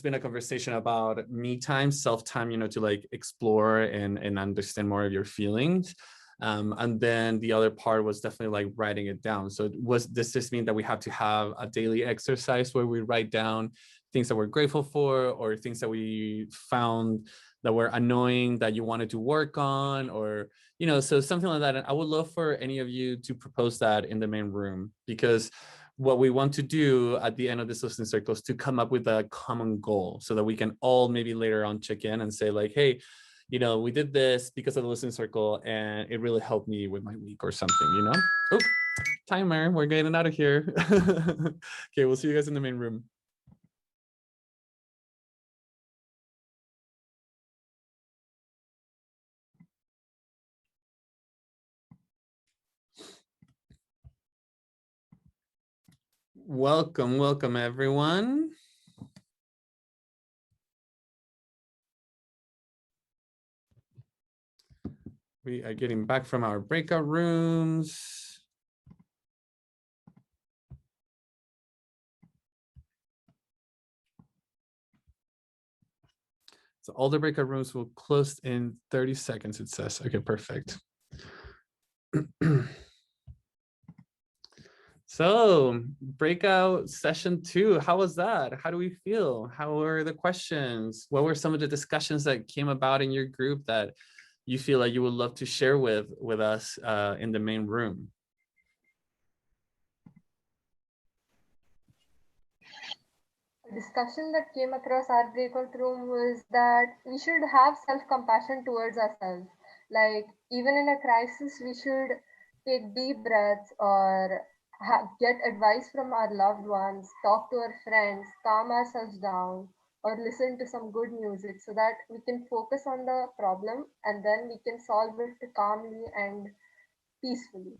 been a conversation about me time, self time, to like explore and understand more of your feelings. And then the other part was definitely like writing it down. So does this mean that we have to have a daily exercise where we write down things that we're grateful for, or things that we found that were annoying that you wanted to work on, or so something like that? And I would love for any of you to propose that in the main room, because what we want to do at the end of this listening circle is to come up with a common goal, so that we can all maybe later on check in and say like, hey, we did this because of the listening circle and it really helped me with my week or something. Oh, timer, we're getting out of here. Okay, we'll see you guys in the main room. Welcome everyone. We are getting back from our breakout rooms. So all the breakout rooms will close in 30 seconds, it says. Okay, perfect. So breakout session 2, how was that? How do we feel? How were the questions? What were some of the discussions that came about in your group that you feel like you would love to share with us in the main room? A discussion that came across our breakout room was that we should have self-compassion towards ourselves. Like, even in a crisis, we should take deep breaths, or get advice from our loved ones, talk to our friends, calm ourselves down, or listen to some good music, so that we can focus on the problem and then we can solve it calmly and peacefully.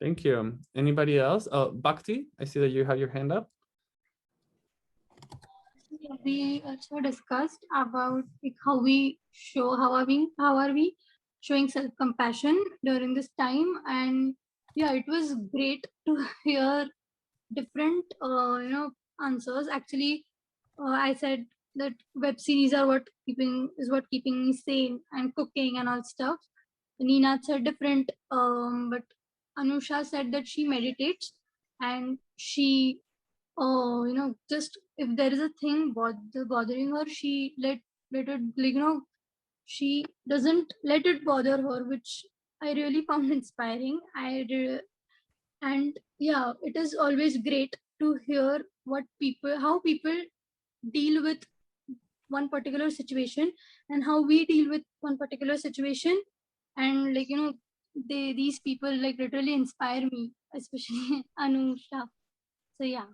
Thank you. Anybody else? Oh, Bhakti, I see that you have your hand up. We also discussed about like how are we showing self-compassion during this time, and yeah, it was great to hear different answers. Actually, I said that web series are what keeping me sane, and cooking and all stuff. Nina said different, but Anusha said that she meditates, and she just if there is a thing bothering her, she let it, like, she doesn't let it bother her, which I really found inspiring. And yeah, it is always great to hear how people deal with one particular situation, and how we deal with one particular situation. And like, these people like literally inspire me, especially Anusha. So yeah.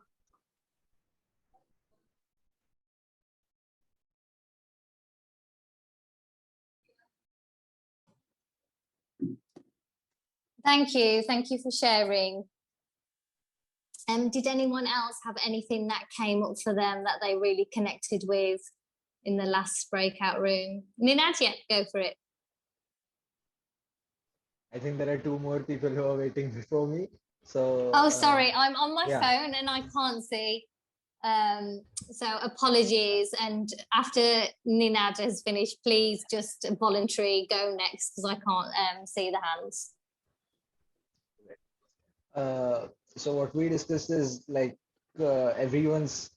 Thank you. Thank you for sharing. Did anyone else have anything that came up for them that they really connected with in the last breakout room? Ninatia, go for it. I think there are 2 more people who are waiting before me. So Oh, sorry, I'm on my yeah. phone and I can't see. So apologies. And after Ninad has finished, please just voluntary go next because I can't see the hands. So what we discussed is like everyone's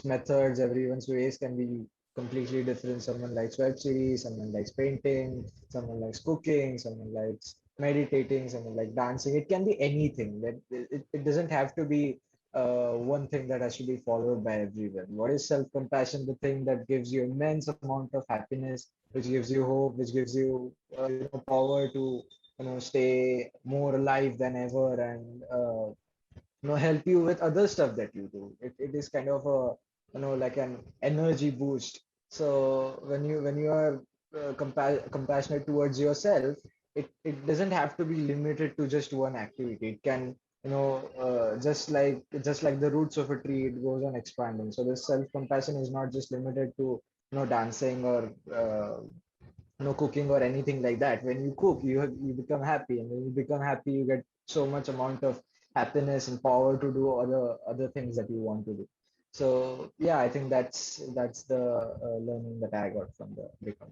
methods, everyone's ways can be completely different. Someone likes web series, someone likes painting, someone likes cooking, someone likes meditating, someone like dancing. It can be anything. That it doesn't have to be one thing that has to be followed by everyone. What is self-compassion? The thing that gives you immense amount of happiness, which gives you hope, which gives you power to stay more alive than ever, and help you with other stuff that you do. It is kind of a like an energy boost. So when you are compassionate towards yourself, it doesn't have to be limited to just one activity. It can just like the roots of a tree, it goes on expanding. So this self compassion is not just limited to dancing or cooking or anything like that. When you cook, you become happy, and when you become happy, you get so much amount of happiness and power to do other things that you want to do. So yeah, I think that's the learning that I got from the become.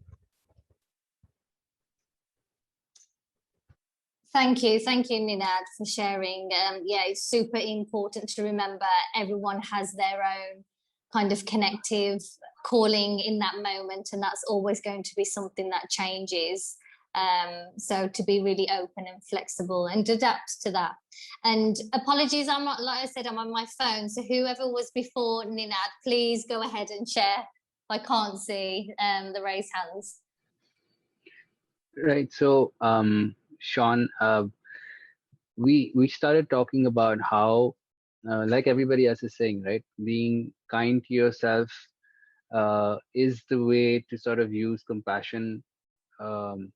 Thank you, Ninad, for sharing. Yeah, it's super important to remember everyone has their own kind of connective calling in that moment, and that's always going to be something that changes. So to be really open and flexible and adapt to that. And apologies, I'm not, like I said, I'm on my phone. So whoever was before Ninad, please go ahead and share. I can't see the raised hands. Right. So, Sean, we started talking about how, like everybody else is saying, right, being kind to yourself is the way to sort of use compassion um,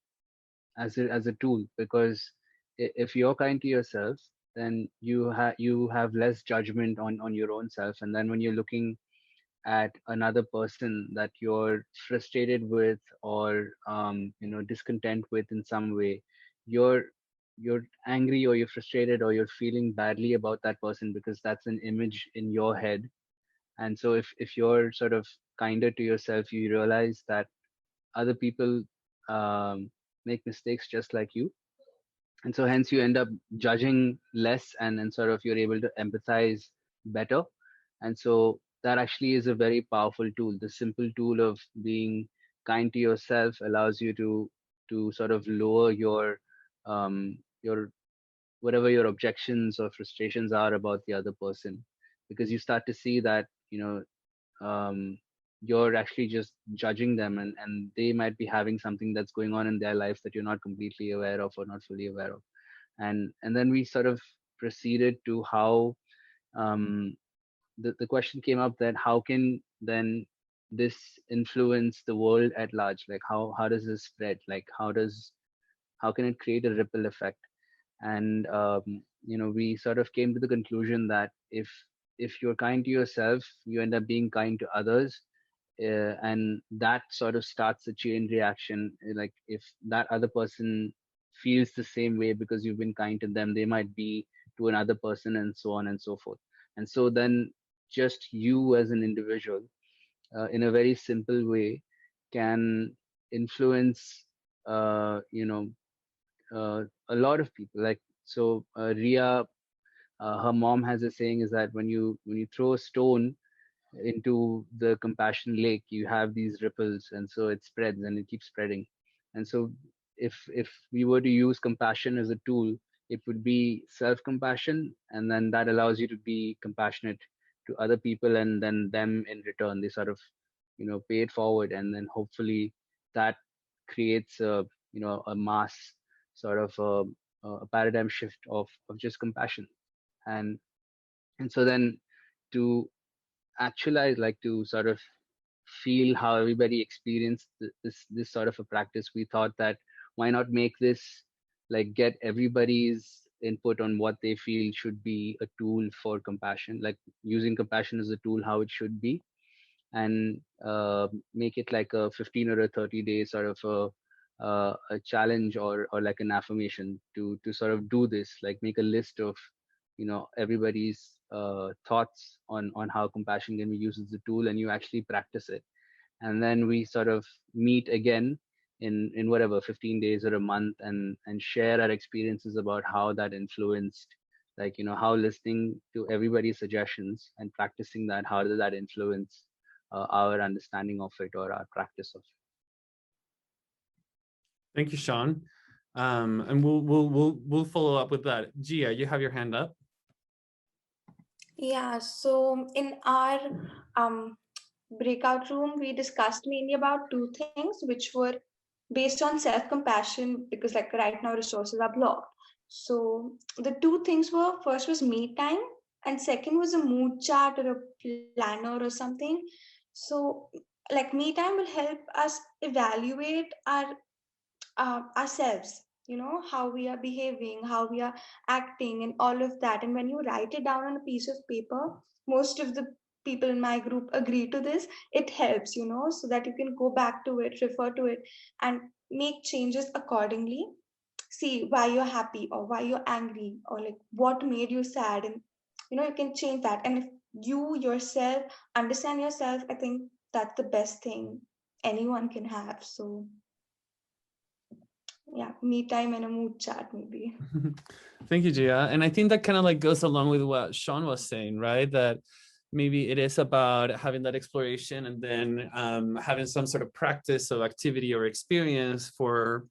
as a tool. Because if you're kind to yourself, then you have less judgment on your own self, and then when you're looking at another person that you're frustrated with, or discontent with in some way, you're you're angry, or you're frustrated, or you're feeling badly about that person because that's an image in your head. And so if you're sort of kinder to yourself, you realize that other people make mistakes just like you, and so hence you end up judging less, and sort of you're able to empathize better. And so that actually is a very powerful tool. The simple tool of being kind to yourself allows you to sort of lower your whatever your objections or frustrations are about the other person, because you start to see that you're actually just judging them, and they might be having something that's going on in their lives that you're not completely aware of or not fully aware of. And then we sort of proceeded to how the question came up that how can then this influence the world at large? Like how does this spread? Like how can it create a ripple effect? And we sort of came to the conclusion that if you're kind to yourself, you end up being kind to others, and that sort of starts a chain reaction. Like if that other person feels the same way because you've been kind to them, they might be to another person, and so on and so forth. And so then just you as an individual, in a very simple way, can influence a lot of people. Like so Ria, her mom has a saying is that when you throw a stone into the compassion lake, you have these ripples, and so it spreads and it keeps spreading. And so if we were to use compassion as a tool, it would be self-compassion, and then that allows you to be compassionate to other people, and then them in return, they sort of pay it forward, and then hopefully that creates a mass sort of a paradigm shift of just compassion. And and so then to actualize, like to sort of feel how everybody experienced this sort of a practice, we thought that why not make this, like, get everybody's input on what they feel should be a tool for compassion, like using compassion as a tool, how it should be, and make it like a 15 or a 30-day sort of a challenge, or like an affirmation to sort of do this, like make a list of everybody's thoughts on how compassion can be used as a tool, and you actually practice it. And then we sort of meet again in whatever 15 days or a month, and share our experiences about how that influenced, like, how listening to everybody's suggestions and practicing that, how did that influence our understanding of it or our practice of it. Thank you, Sean. And we'll follow up with that. Gia, you have your hand up. Yeah, so in our breakout room, we discussed mainly about two things, which were based on self-compassion, because like right now resources are blocked. So the two things were, first was me time, and second was a mood chart or a planner or something. So like me time will help us evaluate ourselves, how we are behaving, how we are acting, and all of that. And when you write it down on a piece of paper, most of the people in my group agree to this, it helps, so that you can go back to it, refer to it, and make changes accordingly. See why you're happy or why you're angry, or like what made you sad, and you can change that. And if you yourself understand yourself, I think that's the best thing anyone can have. So yeah, me time and a mood chart maybe. Thank you, Gia. And I think that kind of like goes along with what Sean was saying, right? That maybe it is about having that exploration, and then having some sort of practice of activity or experience for,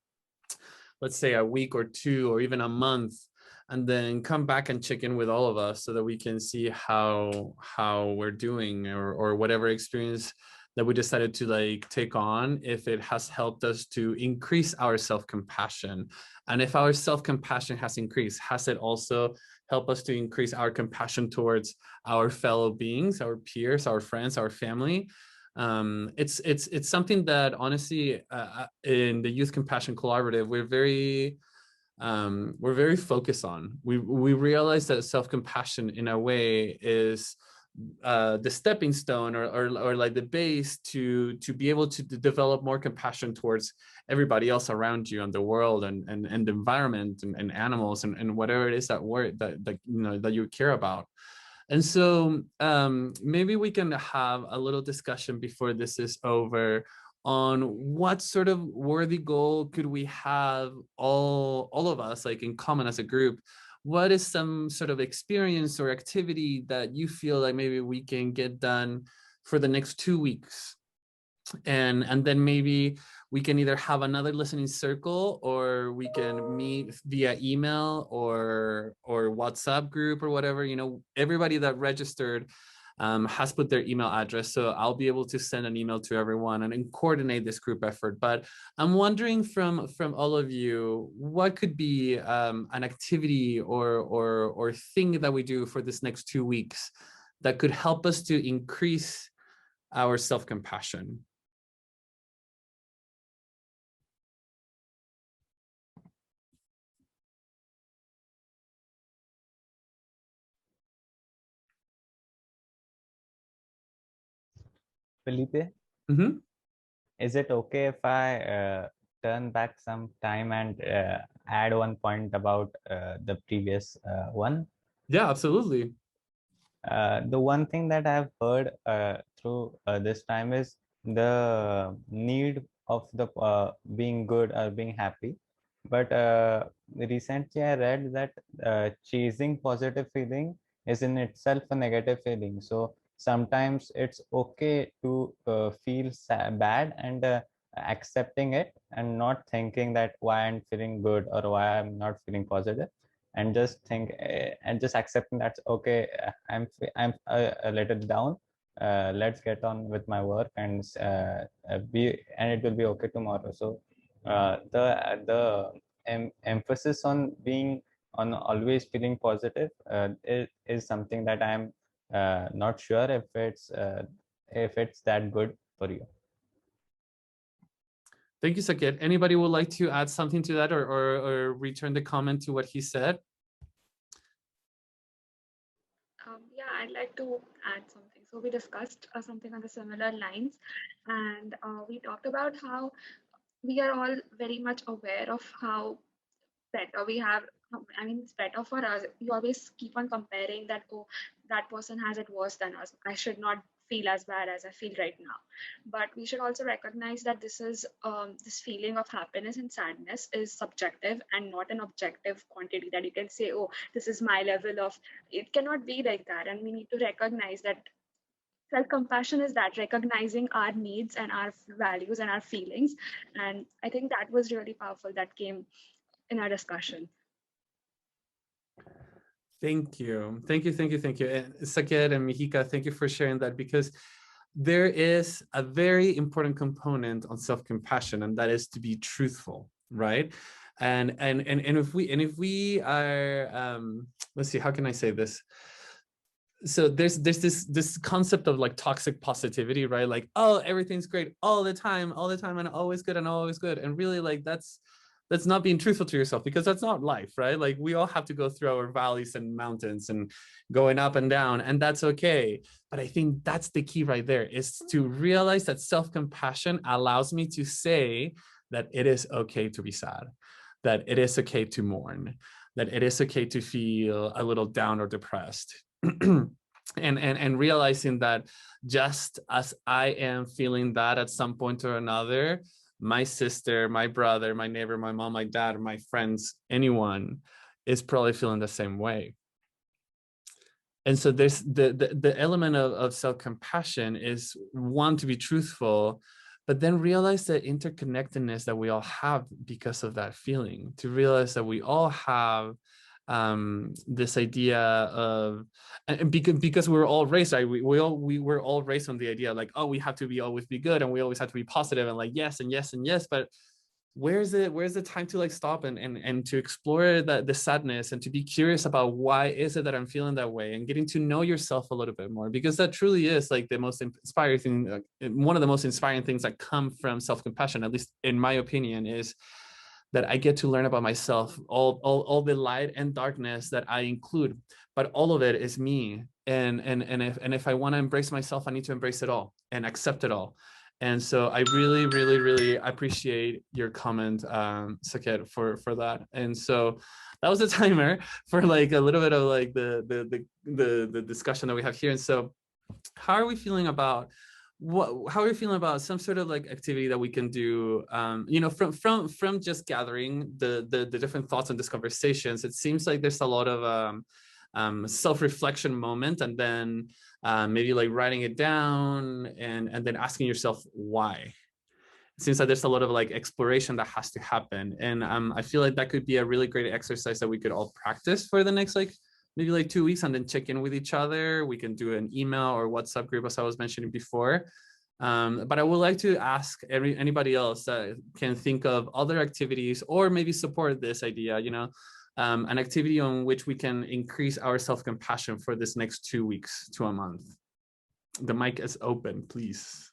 let's say, a week or two or even a month, and then come back and check in with all of us so that we can see how we're doing, or whatever experience that we decided to like take on, if it has helped us to increase our self-compassion. And if our self-compassion has increased, has it also helped us to increase our compassion towards our fellow beings, our peers, our friends, our family? It's something that honestly, in the Youth Compassion Collaborative, we're very focused on. We realize that self-compassion in a way is the stepping stone, or like the base to be able to develop more compassion towards everybody else around you, and the world, and the environment, and animals, and whatever it is that you care about. And so maybe we can have a little discussion before this is over on what sort of worthy goal could we have all of us like in common as a group. What is some sort of experience or activity that you feel like maybe we can get done for the next 2 weeks? And then maybe we can either have another listening circle, or we can meet via email or WhatsApp group or whatever. Everybody that registered has put their email address, so I'll be able to send an email to everyone and coordinate this group effort. But I'm wondering from all of you, what could be an activity or thing that we do for this next 2 weeks that could help us to increase our self-compassion? Felipe, is it okay if I turn back some time and add one point about the previous one? Yeah, absolutely. The one thing that I've heard through this time is the need of the being good or being happy. But recently I read that chasing positive feeling is in itself a negative feeling. So sometimes it's okay to feel bad, and accepting it, and not thinking that why I'm feeling good or why I'm not feeling positive, and just accepting that's okay. I'm a little down. Let's get on with my work, and it will be okay tomorrow. So the emphasis on always feeling positive is something that I'm not sure if it's that good for you. Thank you, Saket. Anybody would like to add something to that, or return the comment to what he said? Yeah, I'd like to add something. So we discussed something on the similar lines, and we talked about how we are all very much aware of how better we have. I mean, it's better for us. You always keep on comparing that, oh, that person has it worse than us. I should not feel as bad as I feel right now. But we should also recognize that this feeling of happiness and sadness is subjective and not an objective quantity that you can say, oh, this is my level of. It cannot be like that, and we need to recognize that self-compassion is that recognizing our needs and our values and our feelings. And I think that was really powerful that came in our discussion. Thank you. Thank you. Thank you. Thank you. And Saket and Mihika, thank you for sharing that, because there is a very important component on self-compassion, and that is to be truthful, right? And if we are let's see, how can I say this? So there's this concept of like toxic positivity, right? Like, oh, everything's great all the time, and always good and always good. And really, like, that's not being truthful to yourself, because that's not life, right? Like, we all have to go through our valleys and mountains and going up and down, and that's okay. But I think that's the key right there, is to realize that self-compassion allows me to say that it is okay to be sad, that it is okay to mourn, that it is okay to feel a little down or depressed. and realizing that just as I am feeling that at some point or another, my sister, my brother, my neighbor, my mom, my dad, my friends, anyone is probably feeling the same way. And so there's the element of self-compassion is, one, to be truthful, but then realize the interconnectedness that we all have because of that feeling, to realize that we all have this idea of, and because we're all raised, right? We were all raised on the idea like, oh, we have to always be good, and we always have to be positive, and like yes and yes and yes. But where's the time to like stop and to explore the sadness, and to be curious about why is it that I'm feeling that way, and getting to know yourself a little bit more, because that truly is like the most inspiring thing, one of the most inspiring things that come from self-compassion, at least in my opinion, is that I get to learn about myself, all the light and darkness that I include, but all of it is me. And if I want to embrace myself, I need to embrace it all and accept it all. And so I really, really, really appreciate your comment, Saket, for that. And so that was the timer for like a little bit of like the discussion that we have here. And so how are we feeling about how are you feeling about some sort of like activity that we can do, you know, from just gathering the different thoughts in these conversations? It seems like there's a lot of self-reflection moment, and then maybe like writing it down and then asking yourself why. It seems like there's a lot of like exploration that has to happen, and I feel like that could be a really great exercise that we could all practice for the next like maybe like 2 weeks, and then check in with each other. We can do an email or WhatsApp group, as I was mentioning before. But I would like to ask anybody else that can think of other activities or maybe support this idea, you know, an activity on which we can increase our self-compassion for this next 2 weeks to a month. The mic is open, please.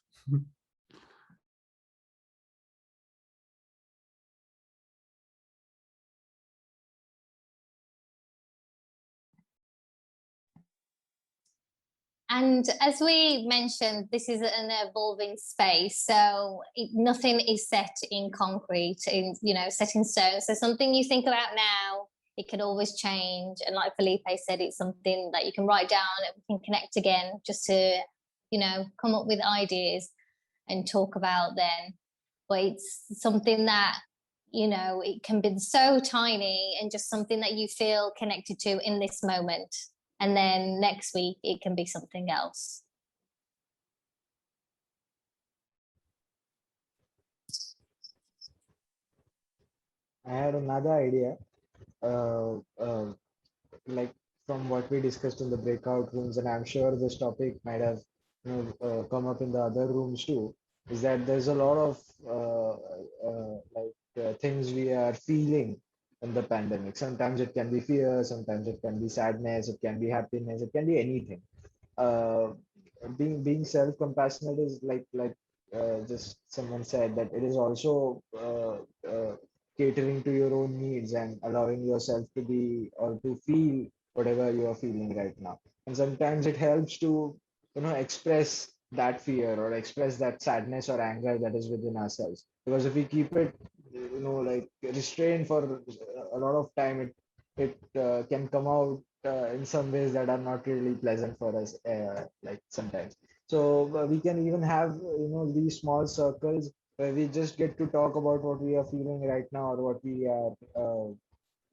And as we mentioned, this is an evolving space, so nothing is set in concrete, set in stone. So something you think about now, it can always change. And like Felipe said, it's something that you can write down and we can connect again, just to, come up with ideas and talk about then. But it's something that, it can be so tiny and just something that you feel connected to in this moment. And then next week, it can be something else. I had another idea, like from what we discussed in the breakout rooms, and I'm sure this topic might have come up in the other rooms too, is that there's a lot of things we are feeling in the pandemic. Sometimes it can be fear, sometimes it can be sadness, it can be happiness, it can be anything. Being self-compassionate is like just someone said, that it is also catering to your own needs and allowing yourself to be or to feel whatever you are feeling right now. And sometimes it helps to express that fear or express that sadness or anger that is within ourselves, because if we keep it like restrained for a lot of time, it can come out in some ways that are not really pleasant for us, like sometimes. So we can even have, these small circles where we just get to talk about what we are feeling right now, or what we are,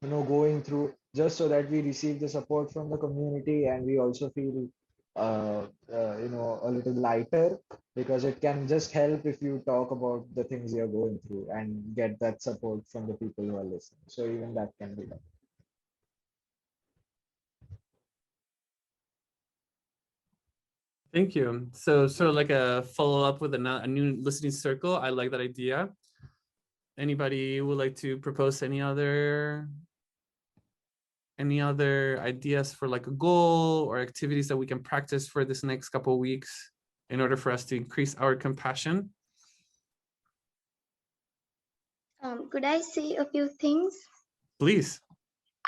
going through, just so that we receive the support from the community, and we also feel, a little lighter, because it can just help if you talk about the things you're going through and get that support from the people who are listening. So even that can be done. Thank you. So sort of like a follow up with a new listening circle. I like that idea. Anybody would like to propose any other ideas for like a goal or activities that we can practice for this next couple of weeks in order for us to increase our compassion? Could I say a few things? Please.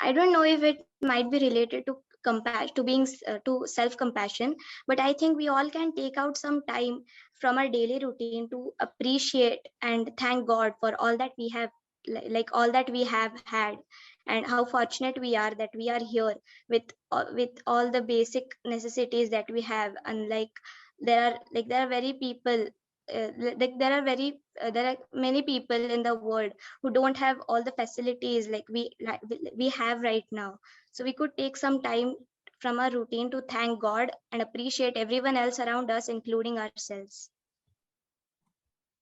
I don't know if it might be related to to self compassion, but I think we all can take out some time from our daily routine to appreciate and thank God for all that we have, like all that we have had, and how fortunate we are that we are here with all the basic necessities that we have. Unlike there are very people, there are many people in the world who don't have all the facilities we have right now. So we could take some time from our routine to thank God and appreciate everyone else around us, including ourselves.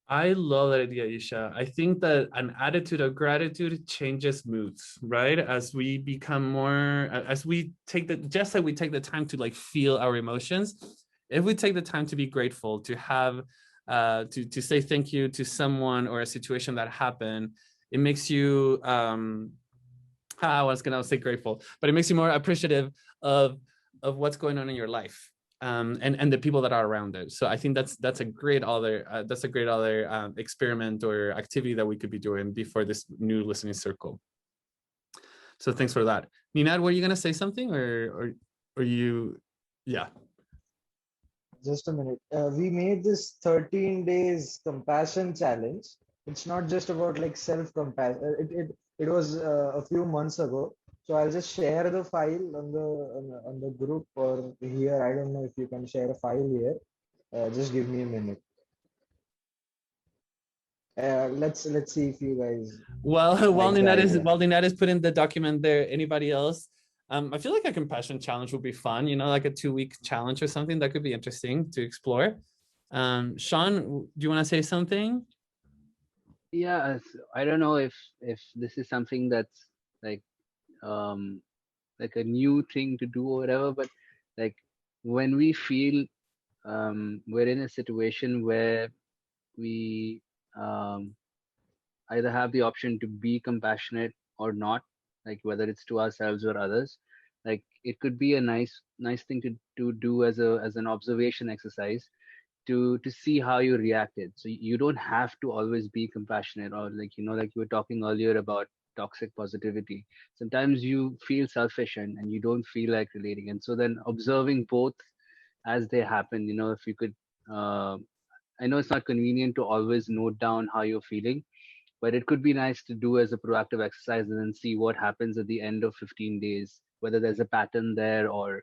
I love that idea, Isha. I think that an attitude of gratitude changes moods, right? As we become more, as we take just like we take the time to like feel our emotions, if we take the time to be grateful, to have, to say thank you to someone or a situation that happened, it makes you, I was gonna say grateful, but it makes you more appreciative of what's going on in your life. And the people that are around it. So I think that's a great other experiment or activity that we could be doing before this new listening circle. So thanks for that. Ninad, were you gonna say something or you? Yeah. Just a minute. We made this 13 days compassion challenge. It's not just about like self-compassion. It was a few months ago. So I'll just share the file on the group or here. I don't know if you can share a file here. Just give me a minute. Let's see if you guys. While Ninad is putting the document there, anybody else? I feel like a compassion challenge would be fun, like a 2-week challenge or something that could be interesting to explore. Sean, do you want to say something? Yeah, I don't know if this is something that's like like a new thing to do or whatever, but like when we feel we're in a situation where we either have the option to be compassionate or not, like whether it's to ourselves or others, like it could be a nice thing to do as an observation exercise to see how you reacted. So you don't have to always be compassionate, or like like you were talking earlier about toxic positivity. Sometimes you feel selfish and you don't feel like relating, and so then observing both as they happen, if you could, I know it's not convenient to always note down how you're feeling, but it could be nice to do as a proactive exercise and then see what happens at the end of 15 days, whether there's a pattern there, or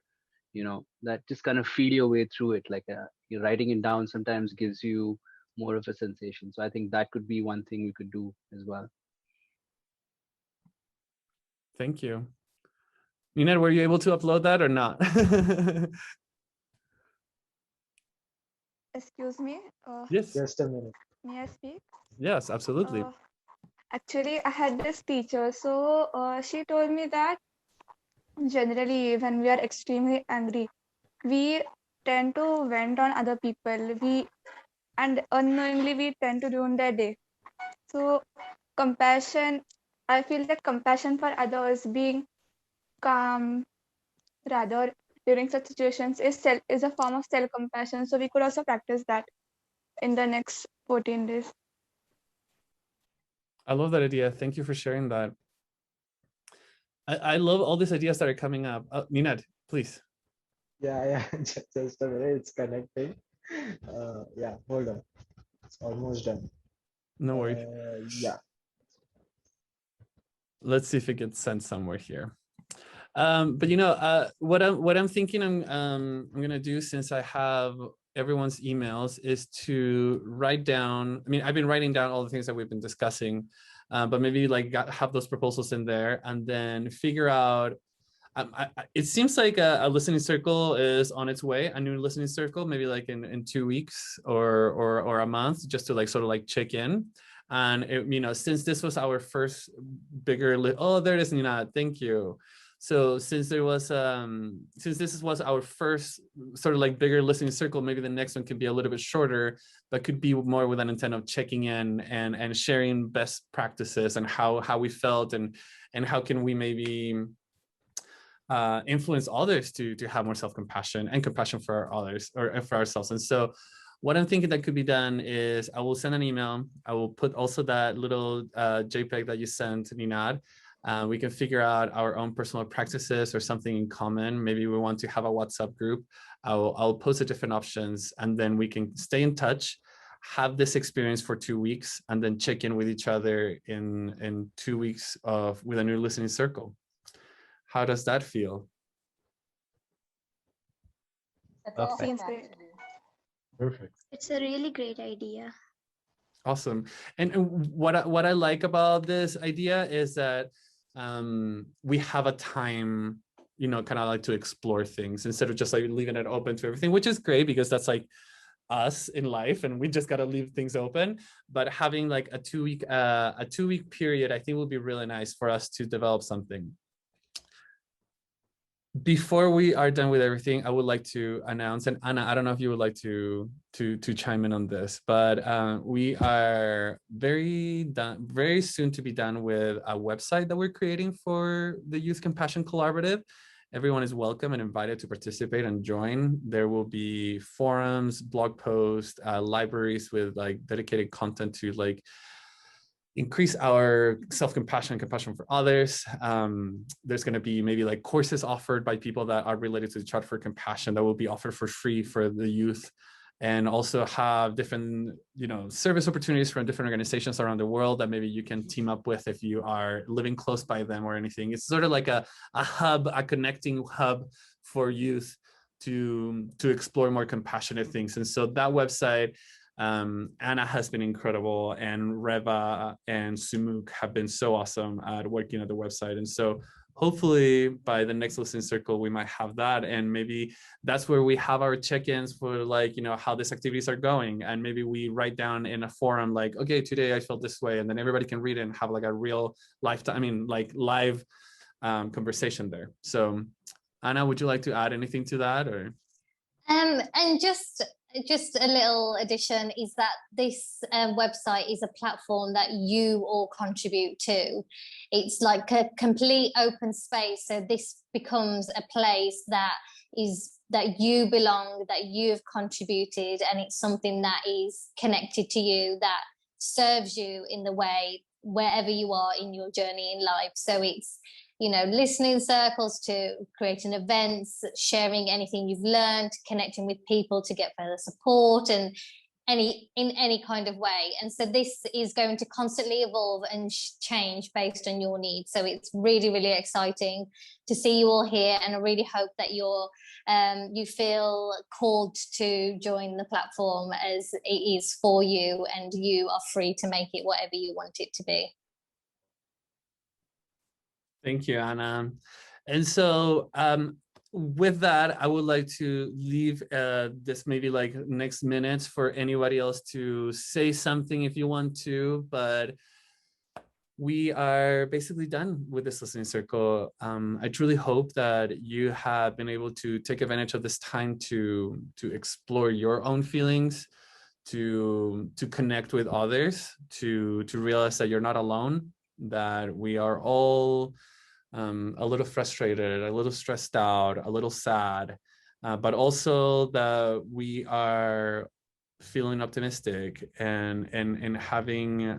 that just kind of feel your way through it. Like you're writing it down sometimes gives you more of a sensation. So I think that could be one thing we could do as well. Thank you. Ninad, were you able to upload that or not? Excuse me. Yes. Just a minute. May I speak? Yes, absolutely. Actually, I had this teacher, so she told me that generally when we are extremely angry, we tend to vent on other people. And unknowingly we tend to ruin their day. So compassion, I feel that compassion for others, being calm rather during such situations is a form of self-compassion. So we could also practice that in the next 14 days. I love that idea. Thank you for sharing that. I love all these ideas that are coming up. Ninad, please. Yeah. Just a minute. It's connecting. Yeah, hold on. It's almost done. No worries. Yeah. Let's see if it gets sent somewhere here. But what I'm thinking I'm gonna do, since I have everyone's emails, is to write down. I mean, I've been writing down all the things that we've been discussing, but maybe like have those proposals in there, and then figure out. It seems like a listening circle is on its way, a new listening circle, maybe like in 2 weeks or a month, just to like sort of like check in. And since this was our first bigger, oh, there it is, Nina, thank you. So since this was our first sort of like bigger listening circle, maybe the next one could be a little bit shorter, but could be more with an intent of checking in and sharing best practices and how we felt and how can we maybe influence others to have more self-compassion and compassion for others or for ourselves. And so what I'm thinking that could be done is I will send an email. I will put also that little JPEG that you sent, Ninad. We can figure out our own personal practices or something in common. Maybe we want to have a WhatsApp group. I'll post the different options, and then we can stay in touch, have this experience for 2 weeks, and then check in with each other in 2 weeks with a new listening circle. How does that feel? That's awesome, Seems great. actually. Perfect. It's a really great idea. Awesome. And what I like about this idea is that we have a time, kind of like to explore things instead of just like leaving it open to everything, which is great because that's like us in life and we just got to leave things open. But having like a 2-week period, I think would be really nice for us to develop something. Before we are done with everything, I would like to announce, and Anna, I don't know if you would like to chime in on this, but we are very soon to be done with a website that we're creating for the Youth Compassion Collaborative. Everyone is welcome and invited to participate and join. There will be forums, blog posts, libraries with like dedicated content to like increase our self-compassion and compassion for others. There's going to be maybe like courses offered by people that are related to the Charter for Compassion that will be offered for free for the youth, and also have different, service opportunities from different organizations around the world that maybe you can team up with if you are living close by them or anything. It's sort of like a hub, a connecting hub for youth to explore more compassionate things. And so that website, Anna has been incredible, and Reva and Sumuk have been so awesome at working at the website. And so hopefully by the next listening circle, we might have that. And maybe that's where we have our check-ins for like, how these activities are going. And maybe we write down in a forum, like, okay, today I felt this way. And then everybody can read it and have like a real live conversation there. So Anna, would you like to add anything to that or? And just a little addition is that this website is a platform that you all contribute to. It's like a complete open space. So this becomes a place that you belong, that you've contributed, and it's something that is connected to you, that serves you in the way wherever you are in your journey in life. So it's listening circles to creating events, sharing anything you've learned, connecting with people to get further support and in any kind of way. And so this is going to constantly evolve and change based on your needs. So it's really, really exciting to see you all here. And I really hope that you feel called to join the platform, as it is for you, and you are free to make it whatever you want it to be. Thank you, Anna. And so with that, I would like to leave this maybe like next minutes for anybody else to say something if you want to, but we are basically done with this listening circle. I truly hope that you have been able to take advantage of this time to explore your own feelings, to connect with others, to realize that you're not alone, that we are all a little frustrated, a little stressed out, a little sad, but also that we are feeling optimistic and having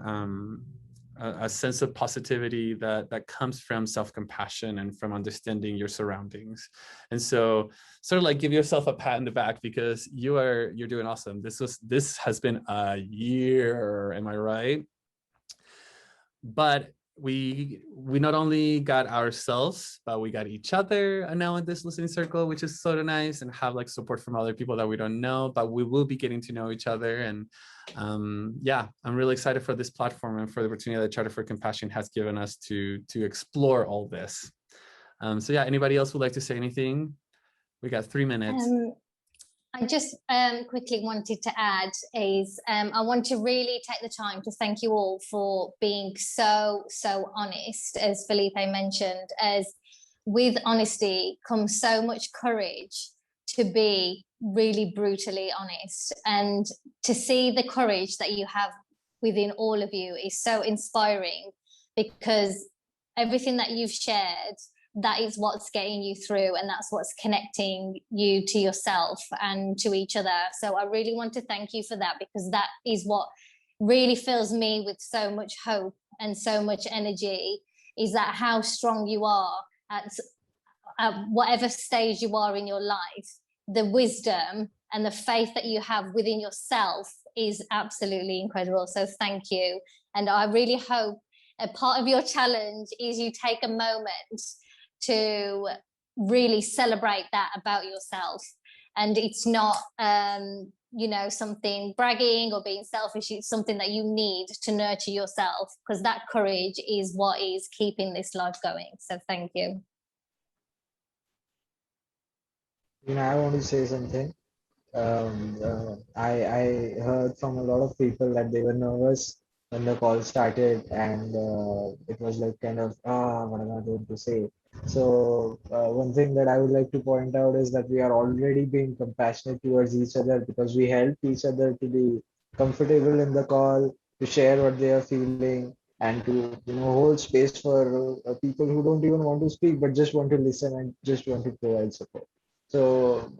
a sense of positivity that comes from self-compassion and from understanding your surroundings. And so sort of like give yourself a pat in the back, because you're doing awesome. This has been a year, am I right? But we not only got ourselves, but we got each other now in this listening circle, which is so nice, and have like support from other people that we don't know, but we will be getting to know each other. And yeah, I'm really excited for this platform and for the opportunity that Charter for Compassion has given us to explore all this. So yeah, anybody else would like to say anything? We got 3 minutes. I just quickly wanted to add is I want to really take the time to thank you all for being so honest, as Felipe mentioned, as with honesty comes so much courage to be really brutally honest, and to see the courage that you have within all of you is so inspiring, because everything that you've shared, that is what's getting you through, and that's what's connecting you to yourself and to each other. So I really want to thank you for that, because that is what really fills me with so much hope and so much energy, is that how strong you are at whatever stage you are in your life. The wisdom and the faith that you have within yourself is absolutely incredible. So thank you. And I really hope a part of your challenge is you take a moment to really celebrate that about yourself. And it's not you know, something bragging or being selfish. It's something that you need to nurture yourself, because that courage is what is keeping this life going. So thank you. I want to say something. I heard from a lot of people that they were nervous when the call started, and it was like kind of, what am I going to say? So one thing that I would like to point out is that we are already being compassionate towards each other, because we help each other to be comfortable in the call, to share what they are feeling, and to hold space for people who don't even want to speak but just want to listen and just want to provide support. So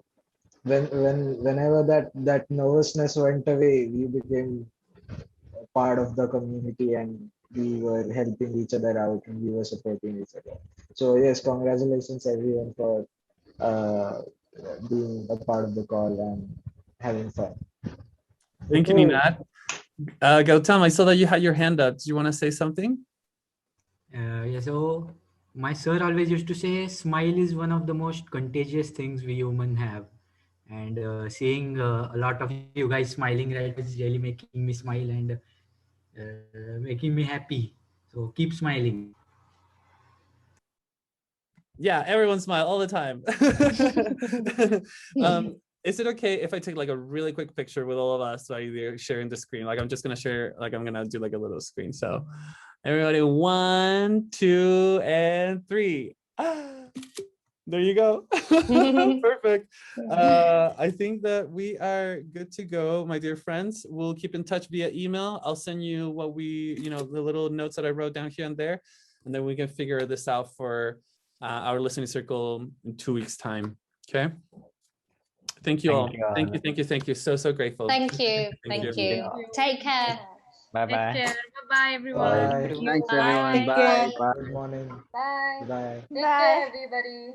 whenever that nervousness went away, we became a part of the community, and we were helping each other out, and we were supporting each other. So yes, congratulations everyone for uh, being a part of the call and having fun. Thank you, Ninad. Gautam, I saw that you had your hand up. Do you want to say something? Yeah, so my sir always used to say, smile is one of the most contagious things we human have. And seeing a lot of you guys smiling right now is really making me smile and making me happy. So keep smiling. Yeah, everyone smile all the time. Is it okay if I take like a really quick picture with all of us while you're sharing the screen? Like I'm just gonna share, like I'm gonna do like a little screen. So everybody, 1, 2, and 3. There you go. Perfect. I think that we are good to go, my dear friends. We'll keep in touch via email. I'll send you what we, the little notes that I wrote down here and there, and then we can figure this out for our listening circle in 2 weeks' time. Okay. Thank you all. Thank you. Thank you. Thank you. So grateful. Thank you. Thank you. Take care. Bye Take bye. care. Bye-bye, everyone. Thanks everyone. Bye. Bye. Good morning. Bye. Bye. Take care, everybody.